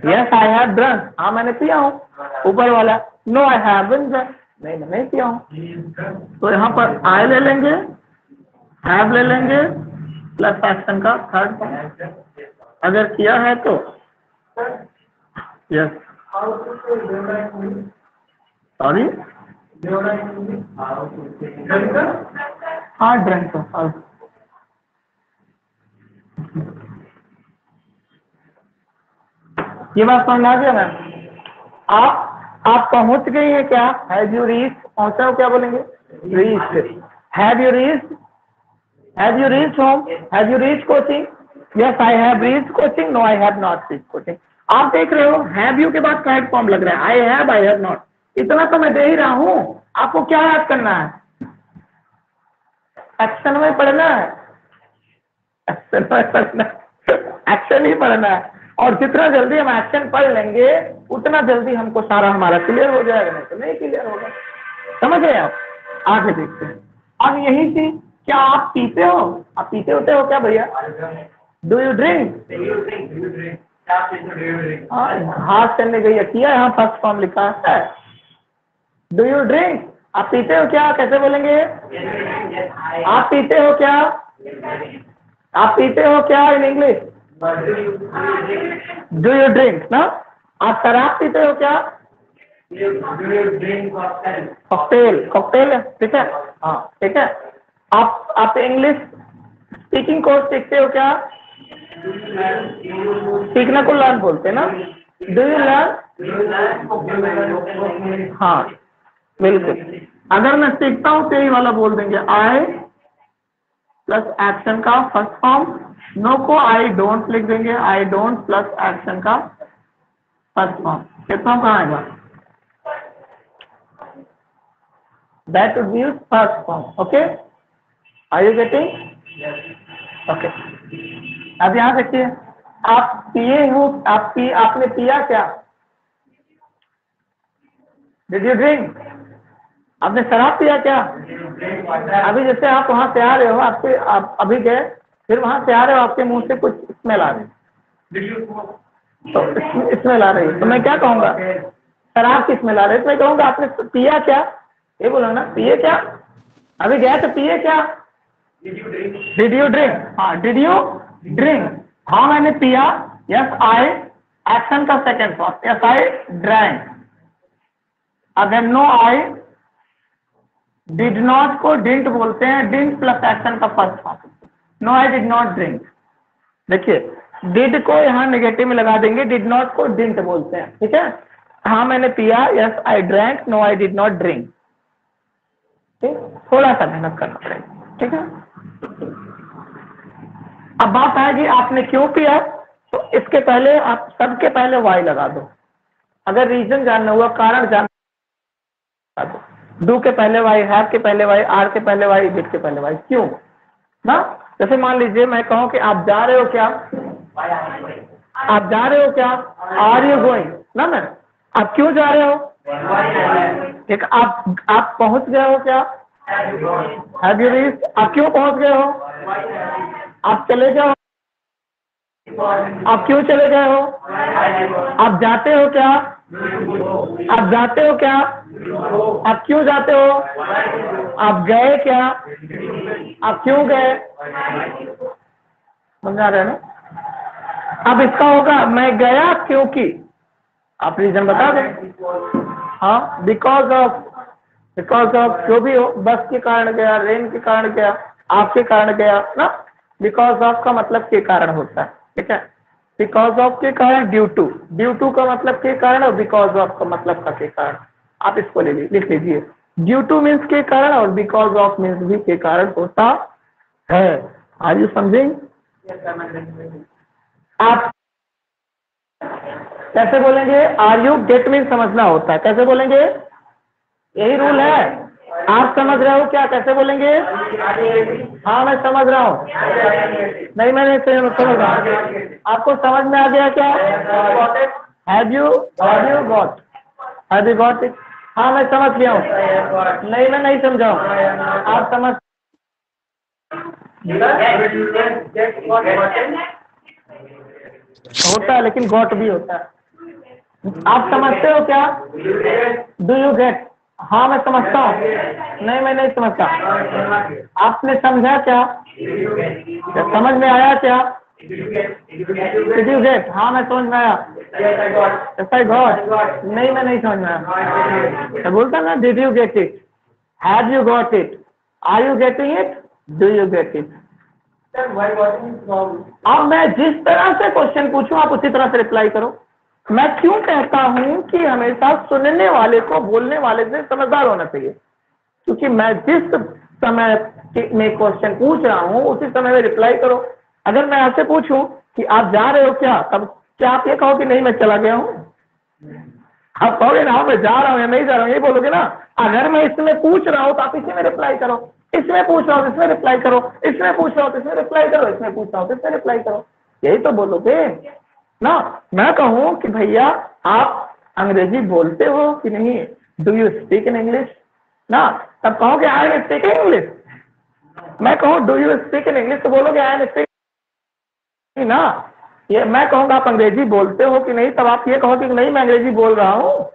Yes I have drunk. हाँ मैंने पिया हूँ। ऊपर वाला नो आई हैवंट ड्रंक, नहीं मैं नहीं पिया हूँ। तो यहाँ पर आई ले लेंगे, हैव ले लेंगे, प्लस एक्शन का थर्ड फॉर्म अगर किया है तो यस। सॉरी, हाँ ड्रंक। ये बात समझ आ गया मैम? आप पहुंच गई हैं क्या? हैव यू रीच, पहुंचा हो क्या बोलेंगे? Reach. Have you reach, have you reach home, have you reach coaching? Yes I have reach coaching, no I have not reach coaching. आप देख रहे हो हैव यू के बाद करेक्ट फॉर्म लग रहा है, आई हैव नॉट। इतना तो मैं दे ही रहा हूं, आपको क्या याद करना है? एक्शन में पढ़ना है, एक्शन में पढ़ना है, एक्शन ही पढ़ना है। और जितना जल्दी हम एक्शन पढ़ लेंगे उतना जल्दी हमको सारा हमारा क्लियर हो जाएगा, नहीं तो नहीं क्लियर होगा। समझ गए आप? आगे देखते हैं। अब यही चीज, क्या आप पीते हो? आप पीते होते हो क्या भैया? Do you drink? हाथ करने गई किया, यहाँ फर्स्ट फॉर्म लिखा है डू यू ड्रिंक। आप पीते हो क्या? कैसे बोलेंगे? आप पीते हो क्या? आप पीते हो क्या in English? Do you drink ना। आप शराब पीते हो क्या? कॉकटेल, कॉकटेल, ठीक है, हाँ ठीक है। आप इंग्लिश स्पीकिंग कोर्स सीखते हो क्या? सीखने को लर्न बोलते हैं ना। Do you learn? हाँ बिल्कुल। अगर मैं सीखता हूँ तो यही वाला बोल देंगे, आई प्लस एक्शन का फर्स्ट फॉर्म, नो को आई डोंट लिख देंगे, आई डोंट प्लस एक्शन का फर्स्ट फॉर्म। कितना कहाँ आएगा? That would be first form. Okay, are you getting? Okay, अब यहाँ देखिए, आप पिए हो, आपने पिया क्या? Did you drink? आपने शराब पिया क्या? अभी जैसे आप वहां से आ रहे हो, आप अभी गए, फिर वहां से आ रहे हो, आपके मुंह से कुछ स्मेल आ रही है, तो स्मेल आ रही है, तो मैं क्या कहूंगा? शराब की स्मेल आ रही है, तो मैं कहूंगा आपने पिया क्या? ये बोलो ना, पिए क्या? अभी गया तो पिए क्या? Did you drink? हाँ, डिड यू ड्रिंक? हाँ मैंने पिया, यस आई, एक्शन का second form, yes I drank. अगर नो आई, डिड नॉट को डिडंट बोलते हैं, डिडंट प्लस एक्शन का first form, no I did not drink. देखिए डिड को यहाँ नेगेटिव में लगा देंगे, डिड नॉट को डिडंट बोलते हैं, ठीक है। हाँ मैंने पिया, yes I drank, no I did not drink. ठीक, थोड़ा सा मेहनत करना पड़ेगा, ठीक है। अब बात आएगी आपने क्यों पिया, तो इसके पहले आप सबके पहले वाई लगा दो। अगर रीजन जानना हुआ, कारण जानना दो, डू के पहले वाई, हैव के पहले वाई, आर के पहले वाई, डिड के पहले वाई। क्यों ना? जैसे मान लीजिए मैं कहूं कि आप जा रहे हो क्या? आप जा रहे हो क्या? आर यू गोइंग ना। मैं आप क्यों जा रहे हो? ठीक, आप पहुंच गए हो क्या? Have you reached? आप क्यों पहुंच गए हो? आप चले जाओ, आप क्यों चले गए हो? आप जाते हो क्या? आप जाते हो क्या? आप क्यों जाते हो? आप गए क्या? आप क्यों गए? समझा रहे हैं ना? अब इसका होगा मैं गया क्योंकि, आप रीजन बता दें। हाँ, बिकॉज ऑफ जो भी हो, बस के कारण गया, रेन के कारण गया, आपके कारण गया ना। बिकॉज ऑफ का मतलब के कारण होता है, ठीक है। बिकॉज ऑफ के कारण, ड्यू टू का मतलब के कारण, और बिकॉज ऑफ का मतलब का के कारण। आप इसको लिख लीजिए, ड्यू टू मीन्स के कारण और बिकॉज ऑफ मीन्स भी के कारण होता है। आर यू समझिंग? आप कैसे बोलेंगे? आर यू गेट मीन समझना होता है, कैसे बोलेंगे? यही रूल है। आप समझ रहे हो क्या? कैसे बोलेंगे? हाँ मैं समझ रहा हूँ। नहीं मैं नहीं समझ रहा हूँ। आपको समझ में आ गया क्या? Have you got? Have you got it? हाँ मैं समझ गया हूँ। नहीं मैं नहीं समझा हूँ, आप समझ। होता है लेकिन गॉट भी होता है। आप समझते हो क्या? Do you get? हाँ मैं समझता हूँ। नहीं मैं नहीं समझता। आपने समझा क्या? समझ में आया क्या? Did you get? हाँ मैं समझ में आया। I got? नहीं मैं नहीं समझ में आया। तो बोलता ना, did you get it? Have you got it? Are you getting it? Do you get it? अब मैं जिस तरह से क्वेश्चन पूछूं आप उसी तरह से रिप्लाई करो। मैं क्यों कहता हूं कि हमेशा सुनने वाले को बोलने वाले से समझदार होना चाहिए, क्योंकि मैं जिस समय में क्वेश्चन पूछ रहा हूं उसी समय में रिप्लाई करो। अगर मैं आपसे पूछूं कि आप जा रहे हो क्या, तब क्या आप ये कहो कि नहीं मैं चला गया हूं? आप कहोगे ना मैं जा रहा हूं या नहीं जा रहा हूं, यही बोलोगे ना। अगर मैं इसमें पूछ रहा हूं तो आप इसी में रिप्लाई करो, इसमें पूछ रहा हूं तो इसमें रिप्लाई करो, इसमें पूछ रहा हूं तो इसमें रिप्लाई करो, इसमें पूछ रहा हूं तो इसमें रिप्लाई करो, यही तो बोलोगे ना। मैं कहूं कि भैया आप अंग्रेजी बोलते हो कि नहीं, do you speak in English ना, तब कहोगे आई एम स्पीकिंग इंग्लिश। मैं कहूं do you speak in English तो बोलोगे आई एम स्पीकिंग ना। ये मैं कहूंगा आप अंग्रेजी बोलते हो कि नहीं, तब आप ये कहोगे कि नहीं मैं अंग्रेजी बोल रहा हूं।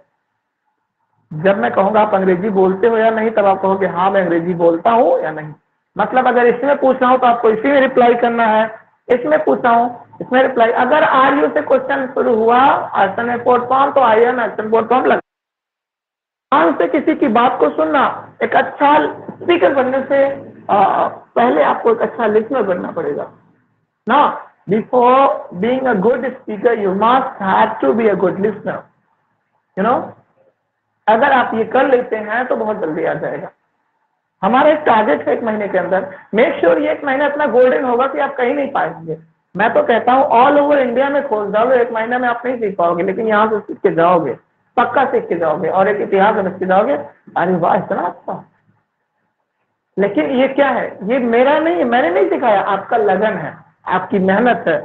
जब मैं कहूंगा आप अंग्रेजी बोलते हो या नहीं, तब आप कहोगे हाँ मैं अंग्रेजी बोलता हूं या नहीं। मतलब अगर इसमें पूछ रहा हूं तो आपको इसी में रिप्लाई करना है, इसमें पूछ रहा हूं इसमें रिप्लाई। अगर आर यू से क्वेश्चन शुरू हुआ एक्शन में पोर्ट फॉर्म तो I M action port form लग। से किसी की बात को सुनना, एक अच्छा स्पीकर बनने से पहले आपको एक अच्छा लिसनर बनना पड़ेगा ना। Before being a good speaker you must have to be a good listener, you know. अगर आप ये कर लेते हैं तो बहुत जल्दी आ जाएगा। हमारा एक टारगेट है 1 महीने के अंदर, मेक श्योर ये 1 महीना इतना गोल्डन होगा कि आप कहीं नहीं पाएंगे। मैं तो कहता हूँ ऑल ओवर इंडिया में खोज डालो, 1 महीने में आप नहीं सीख पाओगे, लेकिन यहाँ से सीख के जाओगे, पक्का सीख के जाओगे और एक इतिहास समझ के जाओगे। अरे वाह इतना अच्छा। लेकिन ये क्या है, ये मेरा नहीं है, मैंने नहीं सिखाया, आपका लगन है, आपकी मेहनत है,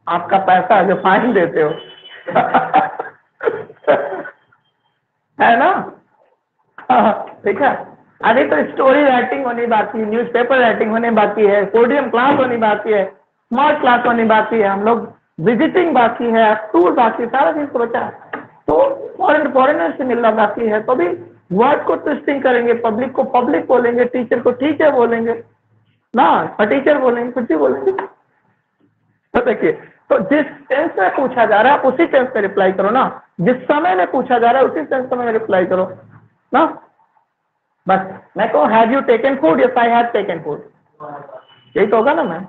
आपका पैसा जो फाइन देते हो है ना। ठीक है। अभी तो स्टोरी राइटिंग होनी बाकी है, न्यूज़पेपर राइटिंग होने बाकी है, पोडियम क्लास होनी बाकी है, स्मार्ट क्लास होनी बाकी है, हम लोग विजिटिंग बाकी है, टूर बाकी, सारा चीज सोचा है। तो फॉरेनर से मिलना बाकी है, तो भी वर्ड को ट्विस्टिंग करेंगे, पब्लिक को पब्लिक बोलेंगे, टीचर को टीचर बोलेंगे ना, टीचर बोलेंगे, कुछ भी बोलेंगे। तो देखिए, तो जिस टेंस में पूछा जा रहा है उसी टेंस में रिप्लाई करो ना, जिस समय में पूछा जा रहा है उसी टेंस में रिप्लाई करो ना। बस मैं कहूँ have you taken food, yes I have taken food, यही तो होगा ना मैम।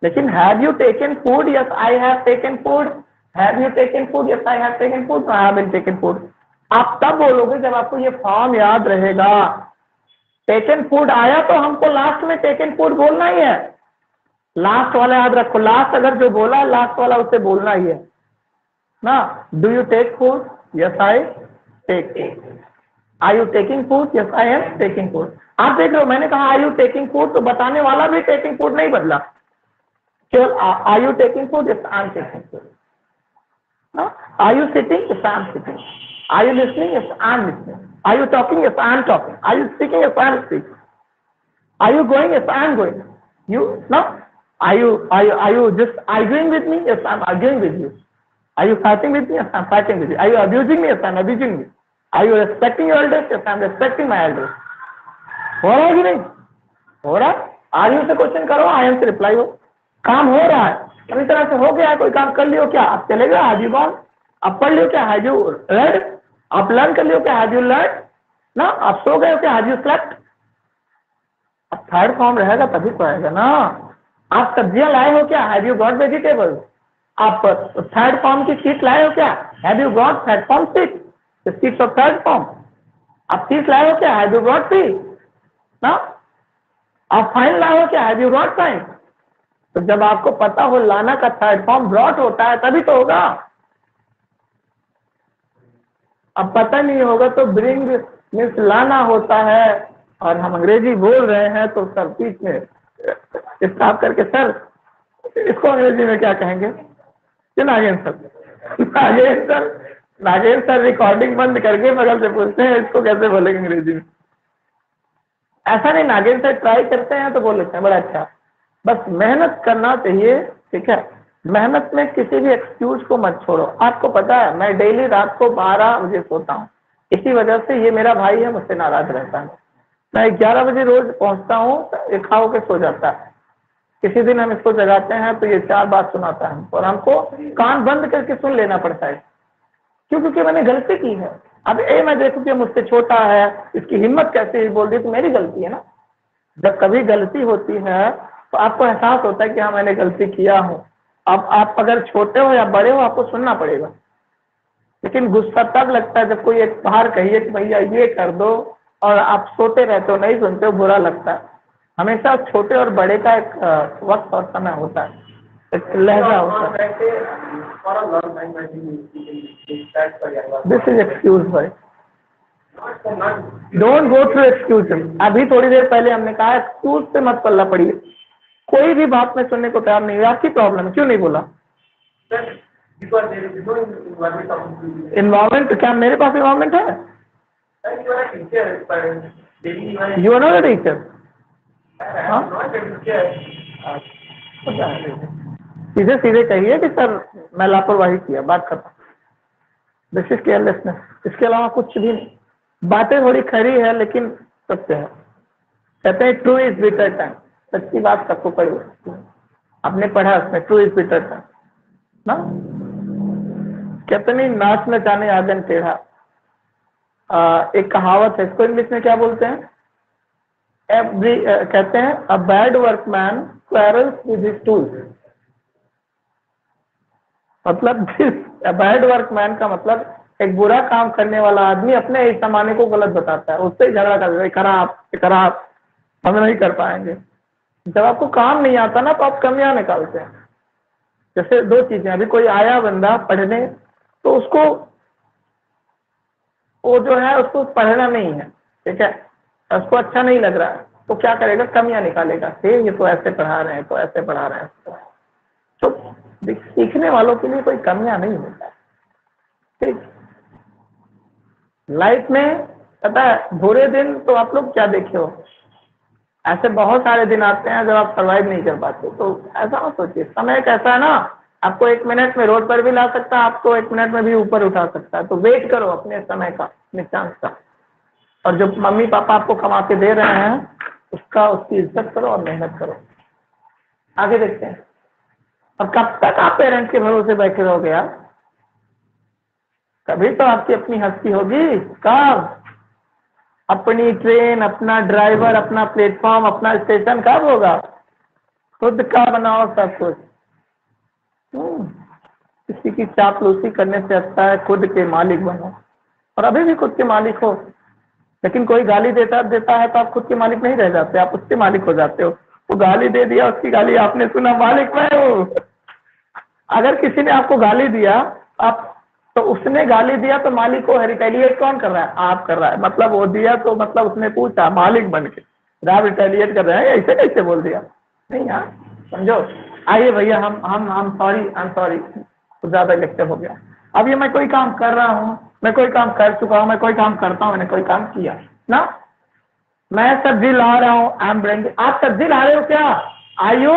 लेकिन have you taken food, yes I have taken food, have you taken food, yes I have taken food, I have been taken food. आप तब बोलोगे जब आपको ये फॉर्म याद रहेगा। टेकन फूड आया तो हमको लास्ट में टेकन फूड बोलना ही है, लास्ट वाला याद रखो, लास्ट अगर जो बोला लास्ट वाला उसे बोलना ही है ना। Do you take food, yes I take. Are you taking food, yes I am taking food. आप देख रहे हो मैंने कहा आर यू टेकिंग फूड, तो बताने वाला भी टेकिंग फूड नहीं बदला, केवल are you taking food, yes I am taking food. Are you sitting, yes I am sitting. Are you listening, yes I am listening. Are you talking, yes I am talking. Are you speaking, yes I am speaking. Are you going, yes I am going. You know, are you just arguing with me, yes I'm arguing with you। Are you fighting with me, yes I'm fighting with you। Are you abusing me, yes I'm abusing you। Are you respecting your elders, yes I'm respecting my elders। हो रहा है कि नहीं हो रहा? आर यू से क्वेश्चन करो, आई एम से रिप्लाई हो, काम हो रहा है। इस तरह से हो गया, कोई काम कर लियो क्या, आप चले गए, हैव यू गॉन, आप पढ़ लियो क्या, हैव यू रेड, आप लर्न कर लियो क्या, हैव यू लर्न ना, आप सो गए हो क्या, हैव यू स्लेप्ट। अब थर्ड फॉर्म रहेगा तभी तो आएगा ना। आप सब्जियां लाए हो क्या, हैव यू गॉट वेजिटेबल्स। आप थर्ड फॉर्म की सीट लाए हो क्या, have you got third form seat, the seats of third form. आप सीट लाए हो क्या, हैव यू गॉट सी ना। आप फाइन लाए हो क्या, हैव यू गॉट फाइन। तो जब आपको पता हो लाना का थर्ड फॉर्म ब्रॉट होता है तभी तो होगा। अब पता नहीं होगा तो ब्रिंग मीन्स लाना होता है, और हम अंग्रेजी बोल रहे हैं तो सर बीच में स्टॉप करके सर इसको अंग्रेजी में क्या कहेंगे, ये नागेंद्र सर रिकॉर्डिंग बंद करके बगल से पूछते हैं इसको कैसे बोलेंगे अंग्रेजी में। ऐसा नहीं, नागेंद्र सर ट्राई करते हैं तो बोल लेते हैं बड़ा अच्छा। बस मेहनत करना चाहिए, ठीक है। मेहनत में किसी भी एक्सक्यूज को मत छोड़ो। आपको पता है मैं डेली रात को 12 बजे सोता हूँ, इसी वजह से ये मेरा भाई है मुझसे नाराज रहता है। मैं 11 बजे रोज पहुंचता हूँ, ये खा होकर सो जाता है। किसी दिन हम इसको जगाते हैं तो ये 4 बात सुनाता है और हमको कान बंद करके सुन लेना पड़ता है। क्यों? क्योंकि मैंने गलती की है। अब मैं देखूं कि मुझसे छोटा है, इसकी हिम्मत कैसे बोल दी, तो मेरी गलती है ना। जब कभी गलती होती है तो आपको एहसास होता है कि हाँ मैंने गलती किया हूँ। अब आप अगर छोटे हो या बड़े हो आपको सुनना पड़ेगा, लेकिन गुस्सा तब लगता है जब कोई एक बाहर कहिए कि भैया ये कर दो और आप सोते रहते हो, नहीं सुनते हो, बुरा लगता है। हमेशा छोटे और बड़े का एक वक्त और समय होता है, एक लहजा होता है। दिस इज एक्सक्यूज भाई, डोंट गो थ्रू एक्सक्यूज। अभी थोड़ी देर पहले हमने कहा एक्सक्यूज से मत पल्ला पड़िए। कोई भी बात में सुनने को तैयार नहीं है, आपकी प्रॉब्लम है, क्यों नहीं बोला? इन्वायरमेंट, क्या मेरे पास इन्वायरमेंट है? You are not a teacher. सीधे सीधे कहिए कि सर मैं लापरवाही किया, बात खत्म। दिस इज केयरलेसनेस, इसके अलावा कुछ भी नहीं। बातें थोड़ी खरी है लेकिन सत्य है। कहते हैं ट्रू इज बिटर टाइम, सच्ची बात सबको पढ़ी, आपने पढ़ा उसमें ट्रू इज बिटर टाइम ना। कहते नहीं नाच न जाने आंगन टेढ़ा, एक कहावत है, इसको इंग्लिश में क्या बोलते हैं? कहते हैं a bad workman quarrels with his tools. मतलब बैड वर्कमैन का मतलब एक बुरा काम करने वाला आदमी अपने इस सामान्य को गलत बताता है, उससे झगड़ा कर खराब हम नहीं कर पाएंगे। जब आपको काम नहीं आता ना तो आप कमियां निकालते हैं। जैसे दो चीजें, अभी कोई आया बंदा पढ़ने, तो उसको वो जो है उसको पढ़ना नहीं है, ठीक है, उसको अच्छा नहीं लग रहा है, तो क्या करेगा? कमियां निकालेगा, ये तो ऐसे पढ़ा रहे हैं, तो ऐसे पढ़ा रहे हैं। तो सीखने वालों के लिए कोई कमियां नहीं होता है, ठीक। लाइफ में पता है बुरे दिन तो आप लोग क्या देखे हो, ऐसे बहुत सारे दिन आते हैं जब आप सर्वाइव नहीं कर पाते। तो ऐसा मत सोचिए, समय कैसा है ना, आपको 1 मिनट में रोड पर भी ला सकता है, आपको 1 मिनट में भी ऊपर उठा सकता है। तो वेट करो अपने समय का, अपने चांस का, और जो मम्मी पापा आपको कमा के दे रहे हैं उसकी इज्जत करो और मेहनत करो। आगे देखते हैं। और कब तक आप पेरेंट्स के भरोसे बैठे रहोगे यार? कभी तो आपकी अपनी हस्ती होगी। कब? अपनी ट्रेन, अपना ड्राइवर, अपना प्लेटफॉर्म, अपना स्टेशन कब होगा? खुद का बनाओ सब कुछ। किसी की चापलूसी करने से अच्छा है खुद के मालिक बनो। और अभी भी खुद के मालिक हो, लेकिन कोई गाली देता है तो आप खुद के मालिक नहीं रह जाते, आप उसके मालिक हो जाते हो। वो गाली दे दिया, उसकी गाली आपने सुना, मालिक मैं हूँ। अगर किसी ने आपको गाली दिया, आप तो उसने गाली दिया तो मालिक को रिटेलिएट कौन कर रहा है? आप कर रहा है। मतलब वो दिया तो मतलब उसने पूछा मालिक बन के, आप रिटेलिएट कर रहे हैं, ऐसे कैसे बोल दिया? नहीं यार, समझो। आइए भैया, हम सॉरी, आई एम सॉरी, कुछ ज्यादा इलेक्टिव हो गया। अब ये मैं कोई काम कर रहा हूँ, मैं कोई काम कर चुका हूँ, मैं कोई काम करता हूँ, मैंने कोई काम किया ना। मैं सब्जी ला रहा हूँ, आई एम ब्रिंगिंग। आप सब्जी ला रहे हो क्या? आर यू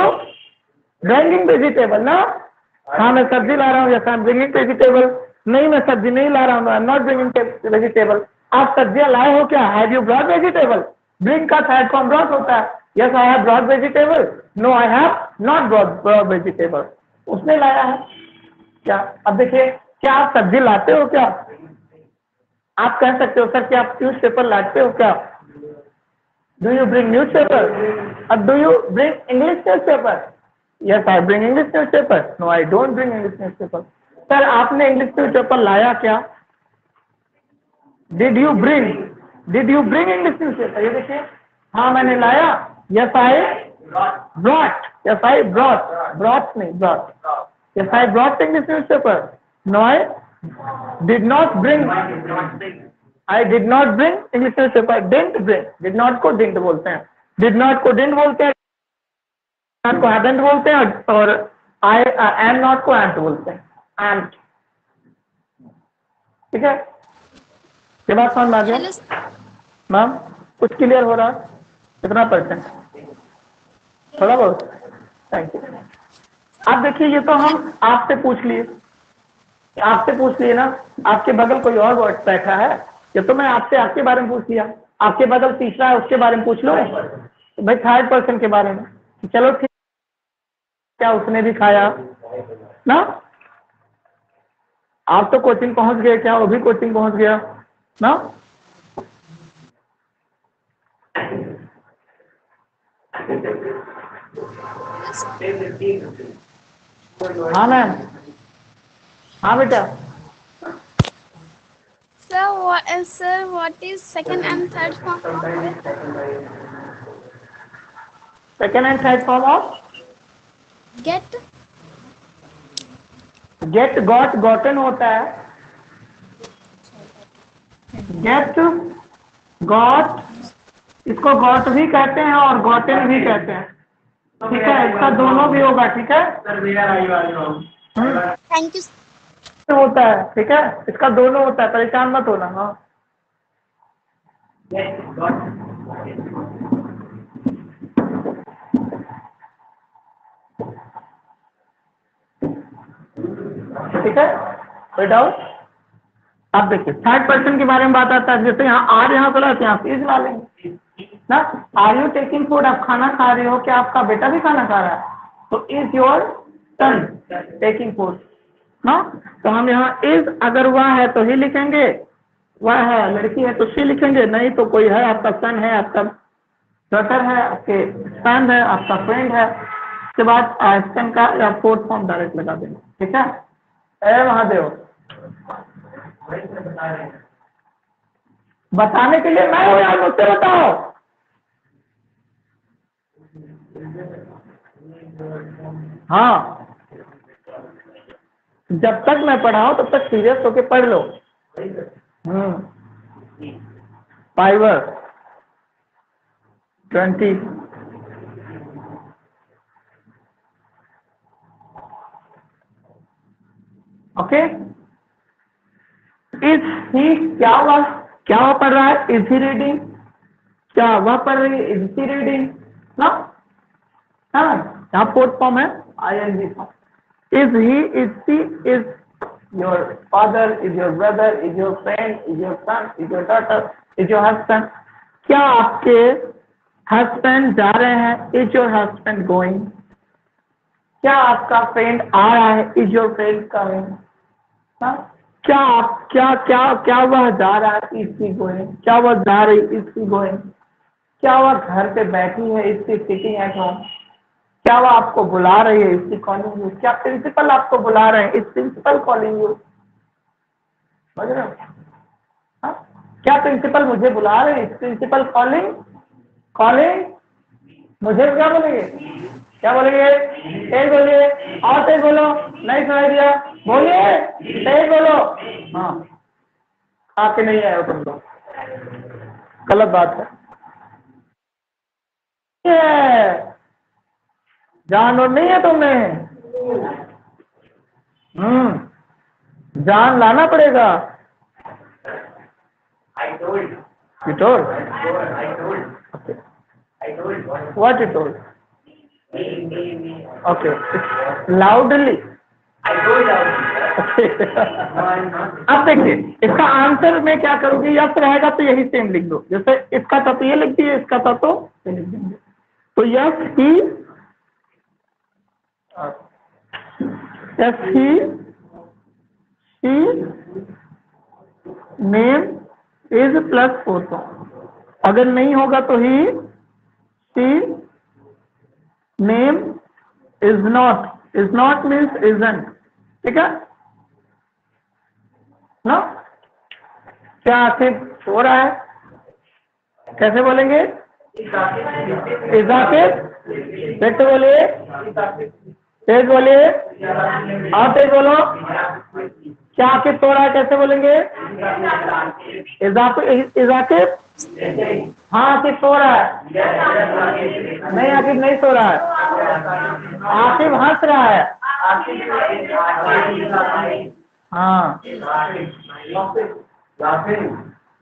ब्रिंगिंग वेजिटेबल ना? हाँ मैं सब्जी ला रहा हूँ, yes I am bringing vegetable. नहीं मैं सब्जी नहीं ला रहा हूँ, I am not bringing vegetable. आप सब्जियां लाए हो क्या? Have you brought vegetable? Bring का थर्ड फॉर्म ब्रॉट होता है। Yes I have brought vegetable, no I have not brought vegetable. उसने लाया है क्या? अब देखिए, क्या आप सब्जी लाते हो क्या? आप कह सकते हो सर क्या आप न्यूज पेपर लाते हो क्या? Do you bring news paper? Do you bring English news paper? Yes I bring English news paper, no I don't bring English news paper. Sir आपने इंग्लिश न्यूज पेपर लाया क्या? Did you bring English news paper? ये देखिए, हाँ मैंने लाया, yes I brought, yes I brought नहीं brought, yes I brought English news paper, no I did not bring, I did not bring English news paper. Didn't bring, did not को डिडंट बोलते हैं, डिड नॉट को डिडंट बोलते हैं, नॉट को हैवंट बोलते हैं, और आई एम नॉट को एंट बोलते हैं, एंट। ठीक है, ये बात समझ में आ गया मैम? कुछ क्लियर हो रहा? कितना परसेंट? थोड़ा बहुत, थैंक यू। आप देखिए, ये तो हम आपसे पूछ लिए ना, आपके बगल कोई और वर्ड बैठा है, ये तो मैं आपसे आपके बारे में पूछ लिया, आपके बगल तीसरा है उसके बारे में पूछ लो तो भाई थर्ड पर्सन के बारे में। चलो ठीक, क्या उसने भी खाया ना? आप तो कोचिंग पहुंच गए क्या? वो भी कोचिंग पहुंच गया ना? हाँ मैम, हाँ बेटा, Sir, what is second and third form of get? Second and third form of Get? Get, got, gotten होता है। गेट, गॉट, इसको गॉट भी कहते हैं और गॉटन भी कहते हैं, ठीक है। इसका दोनों भी होगा, ठीक है। Thank you. होता है, ठीक है, इसका दोनों होता है, परेशान मत होना। हाँ, ठीक है, कोई डाउट? आप देखिए थर्ड पर्सन के बारे में बात आता है, जैसे यहाँ आर यहाँ बोला तो यहाँ इज ला लेंगे ना। आर यू टेकिंग फूड, आप खाना खा रहे हो, क्या आपका बेटा भी खाना खा रहा है? तो is your sun taking food ना। तो हम यहाँ इज अगर वह है तो ही लिखेंगे, वह है लड़की है तो शी लिखेंगे, नहीं तो कोई है, आपका सन है, आपका डॉटर है, आपके सन है, आपका फ्रेंड है, उसके बाद सन का या फोर्थ फॉर्म डायरेक्ट लगा देंगे, ठीक है। ए महादेव, बताने के लिए मैं हूं यार, मुझसे बताओ। हाँ, जब तक मैं पढ़ाऊं तब तक सीरियस होके पढ़ लो। फाइवर 20, ओके। इज ही, क्या वह पढ़ रहा है? इज ही रीडिंग, क्या वह पढ़ रही है? इज सी रीडिंग ना। हाँ, यहाँ फोर्थ फॉर्म है ING form. Is he, is she, is your father, is your brother, is your friend, is your son, is your daughter, is your husband. क्या आपके हस्बैंड जा रहे हैं? Is your husband going. क्या आपका फ्रेंड आ रहा है? Is your friend coming. क्या आप क्या वह जा रहा है? Is she going. क्या वह जा रही? Is she going. क्या वह घर पे बैठी है? Is she sitting at home. क्या वह आपको बुला रही है? Is she calling you. क्या प्रिंसिपल आपको बुला रहे हैं? Is principal calling you. समझ रहे हो? हाँ? क्या प्रिंसिपल मुझे बुला रहे हैं? इज प्रिंसिपल कॉलिंग मुझे। क्या बोलेंगे? क्या बोलेंगे? तेज बोलिए, और तेज बोलो, नहीं सुनाई दिया, बोलिए, तेज बोलो। हाँ, आके नहीं आए हो तुम लोग, गलत बात है। जान और नहीं है तुम्हें, जान लाना पड़ेगा। You told? Okay. What you told? Okay. Loudly. अब देखिए इसका आंसर में क्या करोगे, यस रहेगा तो यही सेम लिख दो, जैसे इसका था तो ये लिख दिए, इसका था तो ये लिख देंगे। तो yes he name is plus fourth form. अगर नहीं होगा तो he she name is not means isn't, ठीक है ना। क्या आसिफ हो रहा है? कैसे बोलेंगे? इजाफिर, फिर से बोलिए, तेज बोलिए, और तेज बोलो। क्या आकिब सो रहा है? कैसे बोलेंगे? इजाकिब, हाँ आकिब सो रहा है। नहीं, आकिब नहीं सो रहा है, आकिब हंस रहा है। हाँ,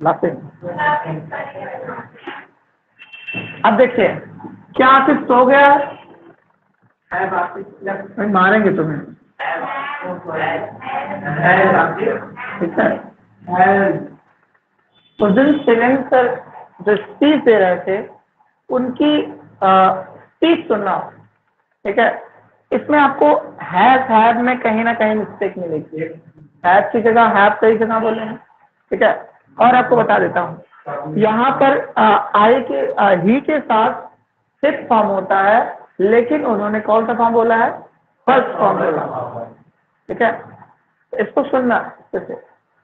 लाफिंग। अब देखिए, क्या आकिब सो गया? मारेंगे तुम्हें, ठीक है। उस दिन शिवेंद्र सर जो स्पीच दे रहे थे उनकी स्पीच सुनना, ठीक है। इसमें आपको हैव में कहीं ना कहीं मिस्टेक मिलेगी, हैव की जगह हैव कई जगह बोले हैं, ठीक है। और आपको बता देता हूँ, यहाँ पर आई के ही के साथ सिक्स फॉर्म होता है, लेकिन उन्होंने कौन सा फॉर्म बोला है? फर्स्ट फॉर्म बोला, ठीक है। इसको सुनना जैसे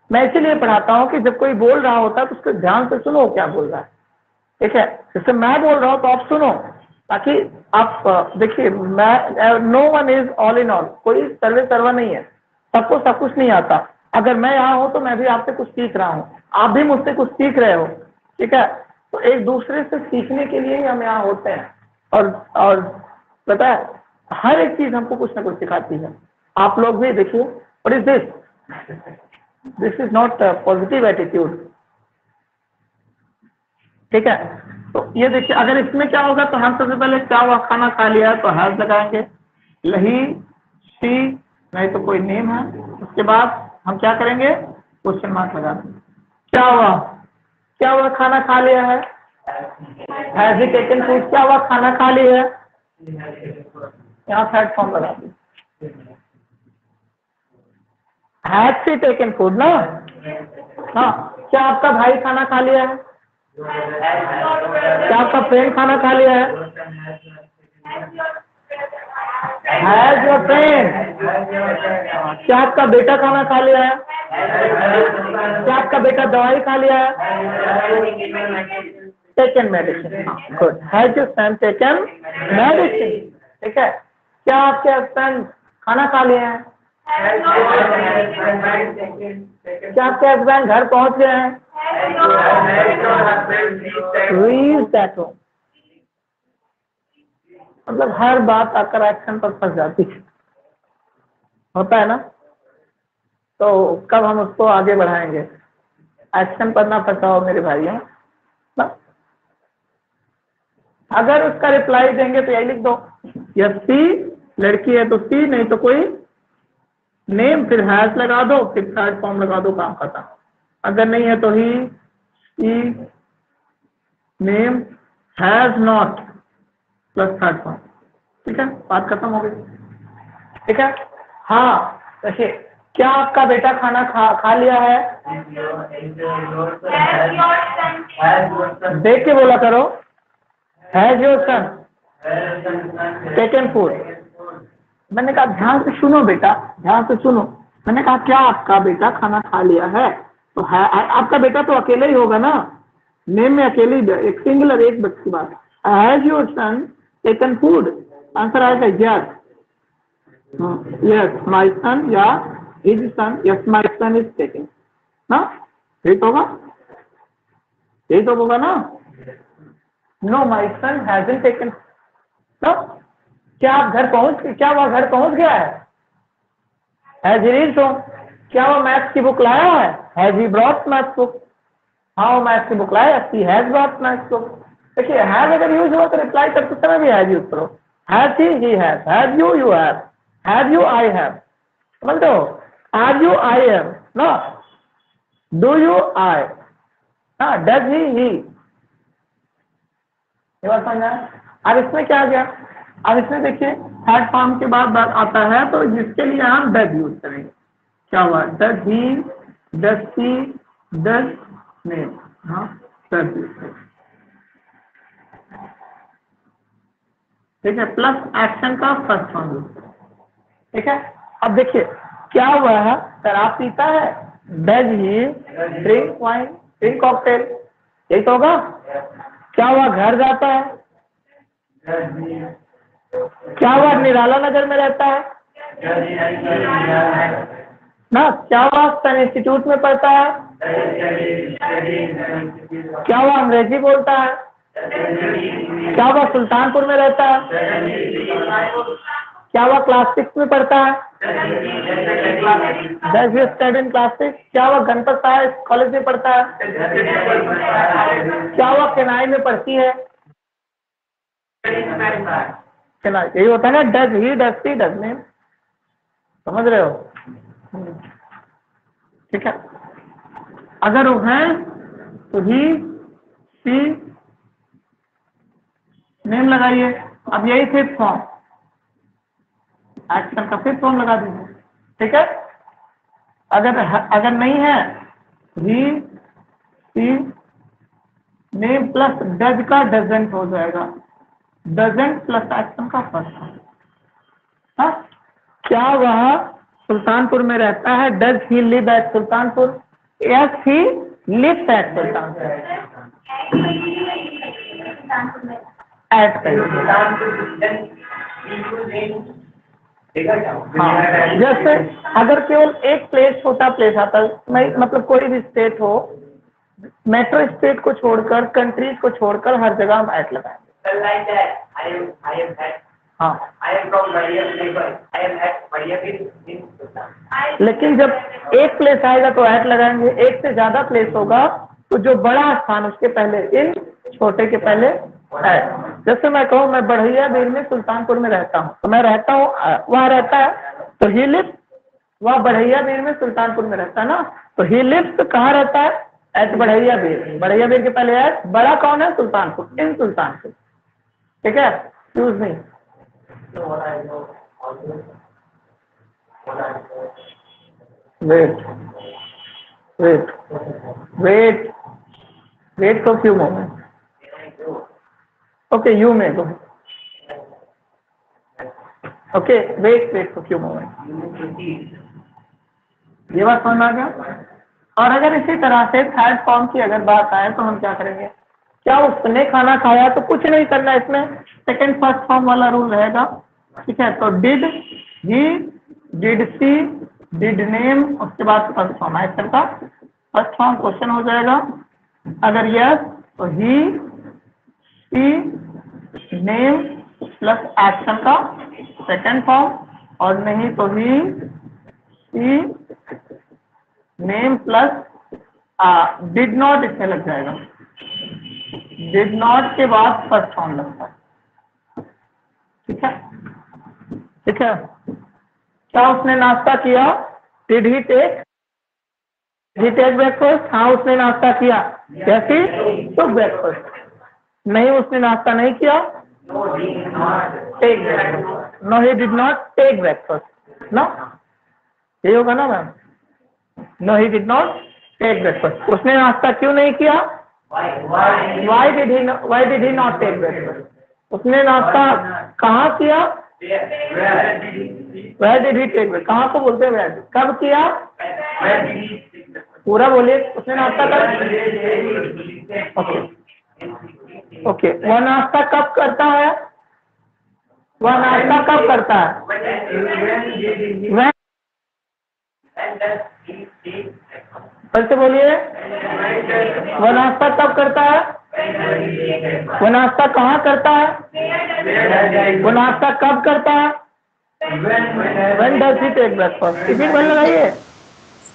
मैं इसीलिए पढ़ाता हूँ कि जब कोई बोल रहा होता है तो उसको ध्यान से सुनो क्या बोल रहा है, ठीक है। जैसे मैं बोल रहा हूँ तो आप सुनो, ताकि आप देखिए, मैं no one is all in all, कोई सर्वे सर्वा नहीं है, सबको सब कुछ नहीं आता। अगर मैं यहाँ हूँ तो मैं भी आपसे कुछ सीख रहा हूँ, आप भी मुझसे कुछ सीख रहे हो, ठीक है। तो एक दूसरे से सीखने के लिए ही हम यहाँ होते हैं। और पता है, हर एक चीज हमको कुछ ना कुछ सिखाती है। आप लोग भी देखिए, what is this is not positive attitude, ठीक है। तो ये देखिए, अगर इसमें क्या होगा तो हम सबसे पहले क्या हुआ, खाना खा लिया तो हैज लगाएंगे, लही शी नहीं तो कोई नेम है, उसके बाद हम क्या करेंगे, क्वेश्चन मार्क लगा देंगे। क्या हुआ, क्या हुआ, खाना खा लिया है, हैज ही टेकन फूड, क्या हुआ, खाना खा लिया है, यहाँ थर्ड फॉर्म लगा दी, हैज ही टेकन फूड ना। हाँ, क्या आपका भाई खाना खा लिया है, क्या आपका फ्रेंड खाना खा लिया है, हैज योर फ्रेंड, क्या आपका बेटा खाना खा लिया है, क्या आपका बेटा दवाई खा लिया है, taken medicine, good, has your son taken medicine, ठीक है। क्या आपके हस्बैंड खाना खा लिए हैं, क्या आपके हस्बैंड घर पहुंच गए हैं, रीच दैट होम। मतलब हर बात आकर एक्शन पर फंस जाती है, होता है ना। तो कब हम उसको आगे बढ़ाएंगे, एक्शन पर ना फंसा हो मेरे भाइयों ना। अगर उसका रिप्लाई देंगे तो यही लिख दो, यस सी, लड़की है तो सी, नहीं तो कोई नेम, फिर हैज लगा दो, फिर थर्ड फॉर्म लगा दो, काम खत्म। अगर नहीं है तो he, she, name, has not plus third form, ठीक है, बात खत्म हो गई, ठीक है। हाँ देखिए, क्या आपका बेटा खाना खा लिया है, देख के बोला करो, has your son taken food. मैंने कहा ध्यान से सुनो बेटा, ध्यान से सुनो। मैंने कहा क्या आपका बेटा खाना खा लिया है, तो है, आपका बेटा तो अकेले ही होगा ना, नेम में अकेले ही, एक सिंगुलर, एक बच्चे की बात। Has your son taken food, answer आएगा यस, यस माय सन या his son, yes my son is taken ना, ठीक होगा, यही तो होगा ना। No my son hasn't taken ना। क्या आप घर पहुंच, क्या वह घर पहुंच गया है, हैज ही रीच्ड होम। क्या वो मैथ्स की बुक लाया है, has he brought maths book. हाँ वो मैथ्स की बुक लाया, he has brought maths book. देखिए हैज अगर यूज हुआ तो रिप्लाई करते समय भी हैज यूज करो, has he has you you have you I have, समझ रहे हो, आर यू आई एम ना, डू यू आई, हाँ डज ही, ये बात समझ आया। अब इसमें क्या आ गया, अब इसमें देखिए थर्ड फॉर्म के बाद बात आता है तो जिसके लिए हम डज यूज करेंगे। क्या हुआ, does he, does she, does name, हाँ डज, ठीक है, प्लस एक्शन का फर्स्ट फॉर्म, ठीक है। अब देखिए क्या हुआ है, शराब पीता है, does he drink wine, drink cocktail, यही तो होगा। क्या हुआ, घर जाता है, क्या हुआ, निराला नगर में रहता है ना। क्या हुआ, सन इंस्टीट्यूट में पढ़ता है, क्या हुआ, अंग्रेजी बोलता है, क्या हुआ, सुल्तानपुर में रहता है, क्या हुआ, क्लास 6 में पढ़ता है, does he study in class 6। क्या हुआ, गणपत साहब कॉलेज में पढ़ता है, क्या हुआ, केनाई में पढ़ती है, यही होता है ना, does he, does she, does name, समझ रहे हो, ठीक है। अगर वो है तो ही, सी, नेम लगाइए। अब यही फिफ्थ फॉर्म, एक्शन का फिफ्थ फॉर्म लगा दीजिए, ठीक है। अगर नहीं है, ही, सी, नेम प्लस डज का डजेंट हो जाएगा, डजेंट प्लस एक्शन का फर्स्ट फॉर्म। हाँ, क्या वह सुल्तानपुर में रहता है, does he live at Sultanpur, Yes, he lives at Sultanpur. At हाँ, जैसे अगर केवल एक प्लेस छोटा प्लेस आता है, मतलब कोई भी स्टेट हो, मेट्रो स्टेट को छोड़कर, कंट्रीज को छोड़कर हर जगह हम एट लगाएंगे। हाँ, लेकिन जब एक प्लेस आएगा तो एट लगाएंगे, एक से ज्यादा प्लेस होगा तो जो बड़ा स्थान उसके पहले इन, छोटे के पहले एट। जैसे मैं कहूँ मैं बढ़ैया बीर में सुल्तानपुर में रहता हूँ, तो मैं रहता हूँ वहां रहता है तो ही लिव्स, वह बढ़ैया बीर में सुल्तानपुर में रहता है ना, तो ही लिव्स कहाँ रहता है, एट बढ़ैया बीर। बढ़ैया बीर के पहले एट, बड़ा कौन है, सुल्तानपुर, इन सुल्तानपुर। ठीक है, यूज नहीं। Wait for few moment. Okay, you may go. Okay, wait for few moments. ये बात समझ आ गया। और अगर इसी तरह से थर्ड फॉर्म की अगर बात आए तो हम क्या करेंगे, क्या उसने खाना खाया, तो कुछ नहीं करना, इसमें सेकंड फर्स्ट फॉर्म वाला रूल रहेगा। ठीक है, तो did he, did she, did name, उसके बाद फर्स्ट फॉर्म एक्शन का फर्स्ट फॉर्म क्वेश्चन हो जाएगा। अगर यस तो he, she, name plus action का सेकंड फॉर्म, और नहीं तो he, she, name plus did not इसमें लग जाएगा। डिड नॉट के बाद फर्स्ट फॉर्म लगता है। ठीक है, ठीक है। क्या उसने नाश्ता किया, डिड ही टेक ब्रेकफास्ट, हाँ उसने नाश्ता किया, कैसी, तो ब्रेकफास्ट। नहीं उसने नाश्ता नहीं किया, take breakfast, no he did not take breakfast, no ये होगा ना ma'am, no he did not take breakfast. उसने नाश्ता क्यों नहीं किया, why did he not take breakfast. उसने नाश्ता कहाँ किया, where did he take breakfast, कहाँ को बोलते हैं वेयर, कब किया, पूरा बोलिए, उसने नाश्ता कब, ओके वह नाश्ता कब करता है, वह नाश्ता कब करता है, फिर से बोलिए, वह नाश्ता कब करता है, वह नाश्ता कहाँ करता है, वह नाश्ता कब करता है, when does he take breakfast। इसी को लगाइए,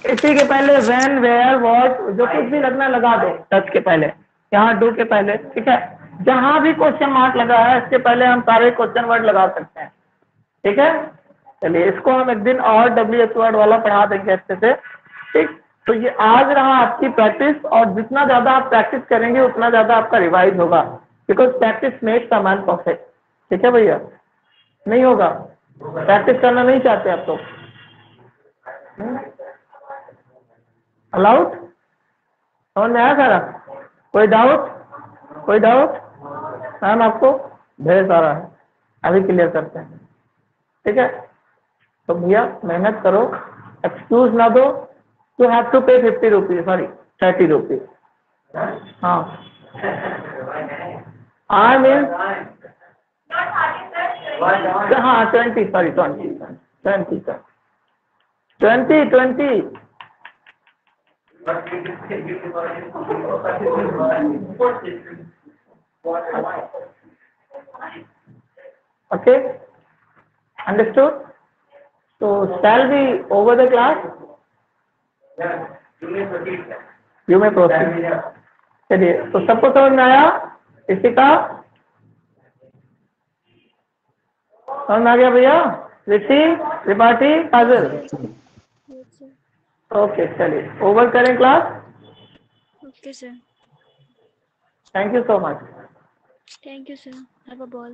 इसी के पहले when, where, what, जो कुछ भी लगना लगा दो does के पहले, यहाँ डू के पहले। ठीक है, जहां भी क्वेश्चन मार्क लगा है इसके पहले हम सारे क्वेश्चन वर्ड लगा सकते हैं। ठीक है, चलिए इसको हम एक दिन और WH वर्ड वाला पढ़ा देंगे अच्छे से। ठीक, तो ये आज रहा आपकी प्रैक्टिस, और जितना ज्यादा आप प्रैक्टिस करेंगे उतना ज्यादा आपका रिवाइज होगा, because practice makes a man perfect. ठीक है भैया, नहीं होगा, प्रैक्टिस करना नहीं चाहते आप तो, अलाउड, समझ में आया सारा, कोई डाउट, कोई डाउट, मैम आपको ढेर सारा है, अभी क्लियर करते हैं। ठीक है, तो भैया मेहनत करो, एक्सक्यूज ना दो, यू हैव टू पे 50 रुपीज, सॉरी 30 रुपीज। हाँ, आई मीन हाँ 20, sorry 20। Okay, understood? So shall we over the class? You may proceed. चलिए, तो सबको समझ में आया, इसी का समझ में आ गया भैया, ऋषि, त्रिपाठी, काजल। ओके, चलिए ओवर करें class. Okay, sir. Thank you so much. Thank you, sir. Have a ball.